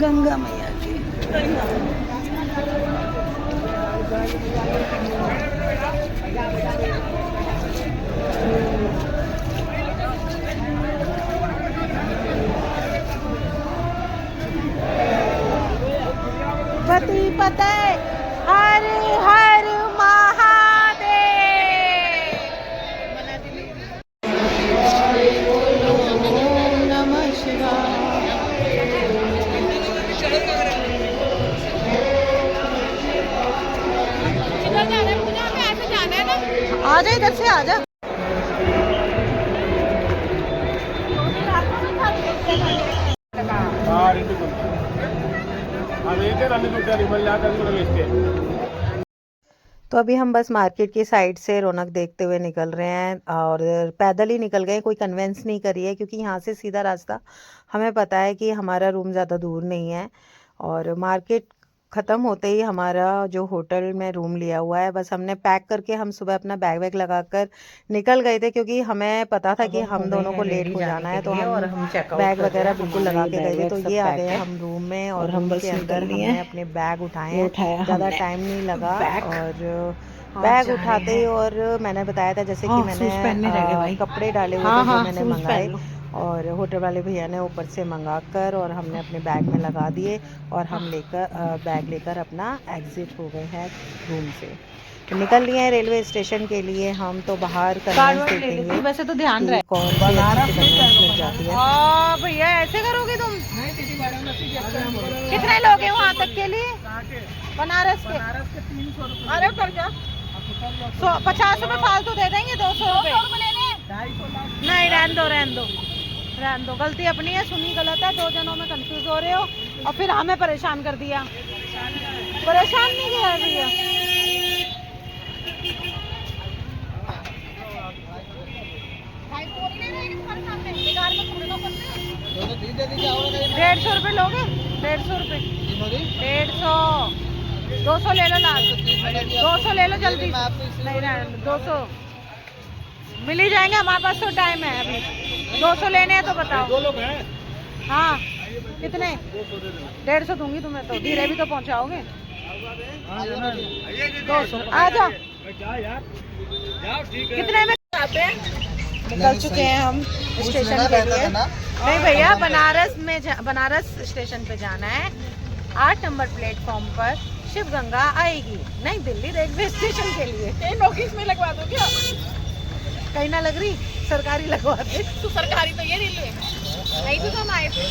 गंगा मैया की पति पते हर हर महादेव। ओम नमः शिवाय। आ जा, इधर से आ जा। तो अभी हम बस मार्केट की साइड से रौनक देखते हुए निकल रहे हैं और पैदल ही निकल गए, कोई कन्वेंस नहीं करी है क्योंकि यहाँ से सीधा रास्ता, हमें पता है कि हमारा रूम ज़्यादा दूर नहीं है। और मार्केट ख़त्म होते ही हमारा जो होटल में रूम लिया हुआ है, बस हमने पैक करके हम सुबह अपना बैग वैग लगाकर निकल गए थे क्योंकि हमें पता था कि हम दोनों को लेट हो जाना है। तो हम बैग वगैरह बिल्कुल लगा के गए थे। तो ये आ गए हम रूम में और हम के अंदर हमने अपने बैग उठाए, ज़्यादा टाइम नहीं लगा। और बैग उठाते ही, और मैंने बताया था जैसे कि मैंने कपड़े डाले हुए थे जो मैंने मंगाए, और होटल वाले भैया ने ऊपर से मंगा कर और हमने अपने बैग में लगा दिए और हम बैग लेकर अपना एग्जिट हो गए हैं रूम से। तो निकल लिए हैं रेलवे स्टेशन के लिए। हम तो बाहर कन्वेंस देखेंगे, वैसे तो ध्यान रहे कौन सी कन्वेंस मिल जाती है। भैया ऐसे करोगे तुम? कितने लोग हैं वहाँ तक के लिए? बनारस के 300 रुपए। अरे कर जा, 50 रुपए फालतू दे देंगे, 200 रुपए नहीं, रहने दो। गलती अपनी है, सुनी गलत है, 2 जनों में कंफ्यूज हो रहे हो और फिर हमें परेशान कर दिया। परेशान नहीं किया भैया। डेढ़ सौ रुपये लोगे? 150 रुपये, 150, 200 ले लो लास्ट, 200 ले लो जल्दी। नहीं ना, 200 मिल ही जाएंगे, हमारे पास तो टाइम है अभी। 200 लेने हैं तो बताओ। 2 लोग हैं। हाँ, कितने? 150 दूंगी तुम्हें, तो धीरे भी तो पहुंचाओगे। 200 आ जाओ। कितने में आते हैं? निकल चुके हैं हम स्टेशन के लिए। नहीं भैया, बनारस स्टेशन पे जाना है 8 नंबर प्लेटफॉर्म पर शिव गंगा आएगी नई दिल्ली रेलवे स्टेशन के लिए। ये नोटिस में लगवा दो क्या? कहीं ना लग रही, सरकारी लगवा दे। तो सरकारी तो ये रेलवे नहीं भी तो हम आए थे।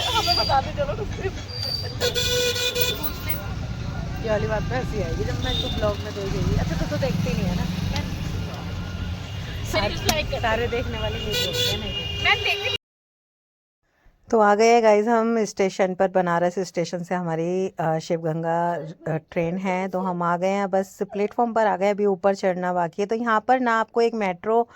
हमें बता दे चलो। ये वाली बात तो ऐसी आएगी जब मैं इसको ब्लॉग में देखेगी। अच्छा तो देखती नहीं है ना, सारे देखने वाले नहीं देखते हैं। नहीं मैं देखती तो आ गए गाइज हम स्टेशन पर। बनारस स्टेशन से हमारी शिव गंगा ट्रेन है, तो हम आ गए हैं, बस प्लेटफॉर्म पर आ गए, अभी ऊपर चढ़ना बाकी है। तो यहाँ पर ना आपको एक मेट्रो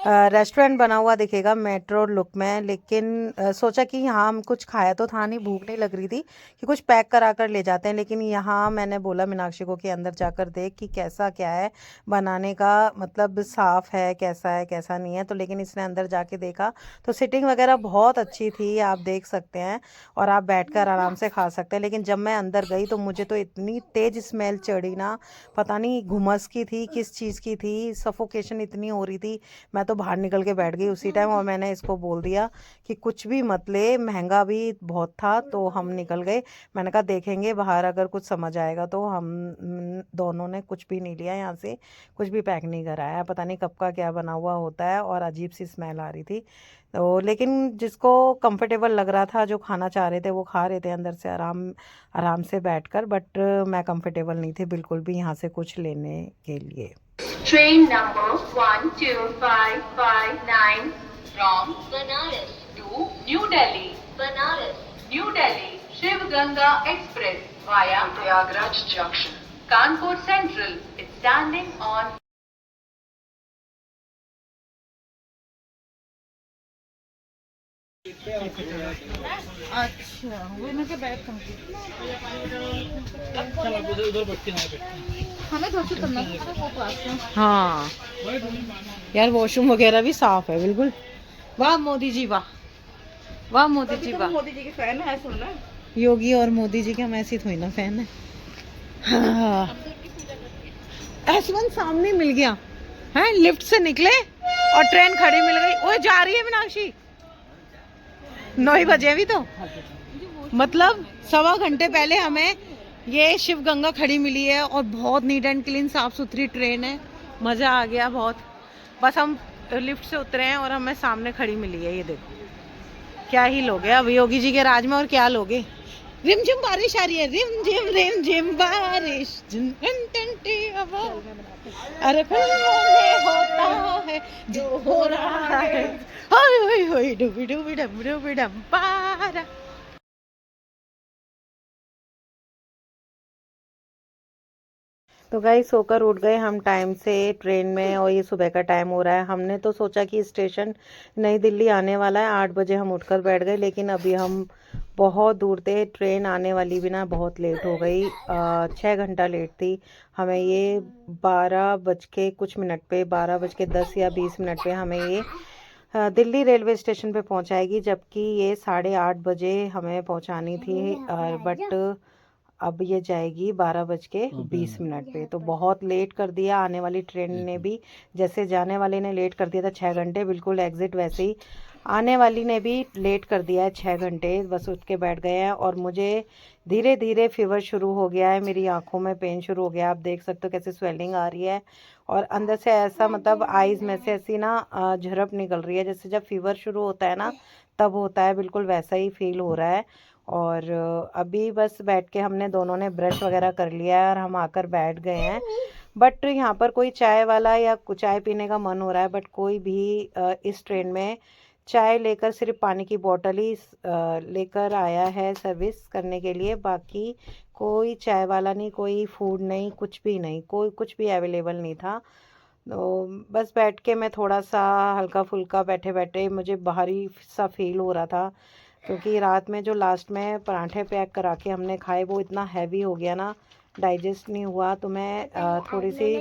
रेस्टोरेंट बना हुआ दिखेगा मेट्रो लुक में, लेकिन सोचा कि यहाँ हम कुछ खाया तो था नहीं, भूख नहीं लग रही थी कि कुछ पैक करा कर ले जाते हैं। लेकिन यहाँ मैंने बोला मीनाक्षी को कि अंदर जाकर देख कि कैसा क्या है बनाने का, मतलब साफ़ है कैसा है कैसा नहीं है। तो लेकिन इसने अंदर जाके देखा तो सिटिंग वगैरह बहुत अच्छी थी, आप देख सकते हैं, और आप बैठकर आराम से खा सकते हैं। लेकिन जब मैं अंदर गई तो मुझे तो इतनी तेज़ स्मेल चढ़ी ना, पता नहीं घुमस की थी किस चीज़ की थी, सफोकेशन इतनी हो रही थी। मैं तो बाहर निकल के बैठ गई उसी टाइम, और मैंने इसको बोल दिया कि कुछ भी मत ले, महंगा भी बहुत था। तो हम निकल गए, मैंने कहा देखेंगे बाहर अगर कुछ समझ आएगा। तो हम दोनों ने कुछ भी नहीं लिया, यहाँ से कुछ भी पैक नहीं कराया, पता नहीं कब का क्या बना हुआ होता है, और अजीब सी स्मेल आ रही थी। तो लेकिन जिसको कंफर्टेबल लग रहा था, जो खाना चाह रहे थे वो खा रहे थे अंदर से आराम से बैठकर, बट मैं कंफर्टेबल नहीं थी बिल्कुल भी यहाँ से कुछ लेने के लिए। Train number 12559 from Banaras to New Delhi. Banaras, New Delhi, Shiv Ganga Express via Prayagraj Junction. Kanpur Central is standing on अच्छा वो मैं क्या बैठ हमें धोती करना है। हाँ यार, वॉशरूम वगैरह भी साफ है बिल्कुल। वाह मोदी जी वाह, वाह मोदी जी वाह। मोदी जी के फैन है सुन रहा है। योगी और मोदी जी के हम ऐसी थोड़ी ना फैन है। हाँ S1 सामने मिल गया है, लिफ्ट से निकले और ट्रेन खड़ी मिल गई। ओए जा रही है मीनाक्षी, 9 बजे भी तो, मतलब 1.25 घंटे पहले हमें ये शिव गंगा खड़ी मिली है, और बहुत नीट एंड क्लीन साफ सुथरी ट्रेन है, मज़ा आ गया बहुत। बस हम लिफ्ट से उतरे हैं और हमें सामने खड़ी मिली है, ये देखो क्या ही लोगे अब योगी जी के राज में, और क्या लोगे। रिमझिम बारिश आ रही है, रिमझिम बारिश, अरे फिल्मों में होता है जो हो रहा है, होय होय होय डूबी डूबी डम पारा। तो गाइस सोकर उठ गए हम टाइम से ट्रेन में, और ये सुबह का टाइम हो रहा है। हमने तो सोचा कि स्टेशन नई दिल्ली आने वाला है, 8 बजे हम उठकर बैठ गए, लेकिन अभी हम बहुत दूर थे, ट्रेन आने वाली भी ना बहुत लेट हो गई, 6 घंटा लेट थी। हमें ये 12 बज के कुछ मिनट पे, 12 बज के 10 या 20 मिनट पे हमें ये दिल्ली रेलवे स्टेशन पे पहुंचाएगी, जबकि ये 8:30 बजे हमें पहुंचानी थी, बट अब ये जाएगी 12 बज के 20 मिनट पे। तो बहुत लेट कर दिया आने वाली ट्रेन ने भी, जैसे जाने वाले ने लेट कर दिया था 6 घंटे बिल्कुल एग्जिट, वैसे ही आने वाली ने भी लेट कर दिया है 6 घंटे। बस उठ के बैठ गए हैं, और मुझे धीरे धीरे फीवर शुरू हो गया है, मेरी आंखों में पेन शुरू हो गया, आप देख सकते हो कैसे स्वेलिंग आ रही है, और अंदर से ऐसा मतलब आईज में से ऐसी ना झड़प निकल रही है, जैसे जब फीवर शुरू होता है ना तब होता है, बिल्कुल वैसा ही फील हो रहा है। और अभी बस बैठ के हमने दोनों ने ब्रश वगैरह कर लिया है, और हम आकर बैठ गए हैं। बट यहाँ पर कोई चाय वाला या कुछ चाय पीने का मन हो रहा है, बट कोई भी इस ट्रेन में चाय लेकर, सिर्फ पानी की बोतल ही लेकर आया है सर्विस करने के लिए, बाकी कोई चाय वाला नहीं, कोई फूड नहीं, कुछ भी नहीं, कोई कुछ भी अवेलेबल नहीं था। तो बस बैठ के मैं थोड़ा सा हल्का फुल्का बैठे बैठे मुझे भारी सा फील हो रहा था, क्योंकि रात में जो लास्ट में पराठे पैक करा के हमने खाए वो इतना हैवी हो गया ना, डाइजेस्ट नहीं हुआ, तो मैं थोड़ी सी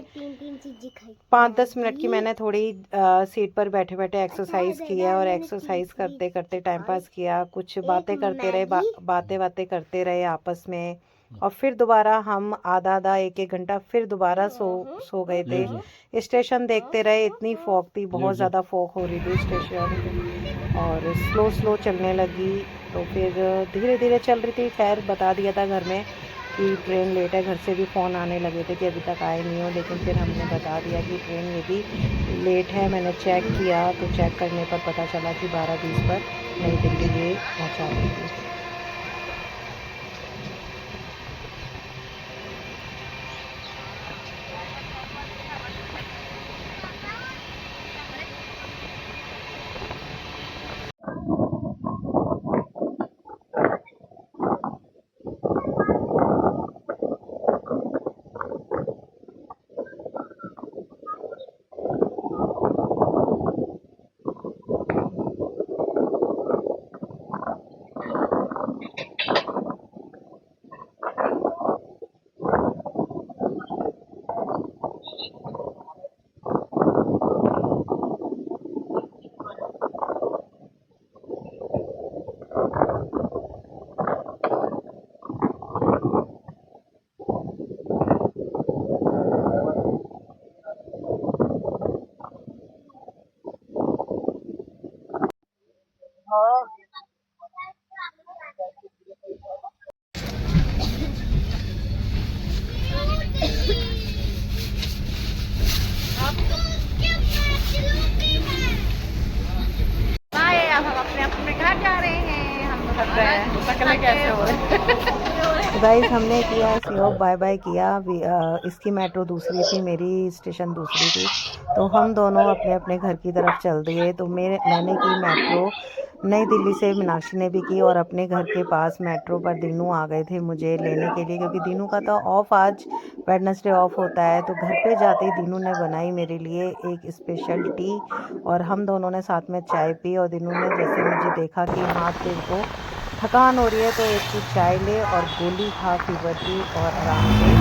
5-10 मिनट की मैंने थोड़ी सीट पर बैठे बैठे एक्सरसाइज किया, और एक्सरसाइज करते करते टाइम पास किया, कुछ बातें करते रहे, बातें करते रहे आपस में, और फिर दोबारा हम आधा 1-1 घंटा फिर दोबारा सो गए थे। स्टेशन देखते रहे, इतनी फॉग थी, बहुत ज़्यादा फॉग हो रही थी स्टेशन, और स्लो चलने लगी। तो फिर धीरे धीरे चल रही थी। खैर बता दिया था घर में कि ट्रेन लेट है, घर से भी फ़ोन आने लगे थे कि अभी तक आए नहीं हो, लेकिन फिर हमने बता दिया कि ट्रेन ये भी लेट है। मैंने चेक किया, तो चेक करने पर पता चला कि 12:20 पर नई दिल्ली ये पहुँचा रही थी। बाय, अब हम अपने अपने घर जा रहे हैं। हम थक रहे हैं, थकने कैसे हो रहे। गाइस हमने किया सीओ बाय बाय किया। इसकी मेट्रो दूसरी थी, मेरी स्टेशन दूसरी थी, तो हम दोनों अपने अपने घर की तरफ चल दिए। तो मैंने की मेट्रो नई दिल्ली से, मीनाक्षी ने भी की, और अपने घर के पास मेट्रो पर दीनू आ गए थे मुझे लेने के लिए, क्योंकि दीनू का तो ऑफ, आज वेडनेसडे ऑफ होता है। तो घर पे जाते ही दीनू ने बनाई मेरे लिए एक स्पेशल टी, और हम दोनों ने साथ में चाय पी। और दीनू ने जैसे मुझे देखा कि हाँ तेरे को थकान हो रही है, तो एक की चाय ले और गोली खा फीवर की, और आराम से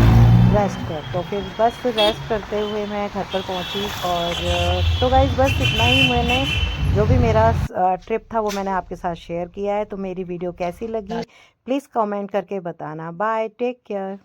रेस्ट कर। तो फिर बस रेस्ट करते हुए मैं घर पर पहुंची। और तो गाइस बस इतना ही, मैंने जो भी मेरा ट्रिप था वो मैंने आपके साथ शेयर किया है। तो मेरी वीडियो कैसी लगी प्लीज़ कमेंट करके बताना। Bye, take care.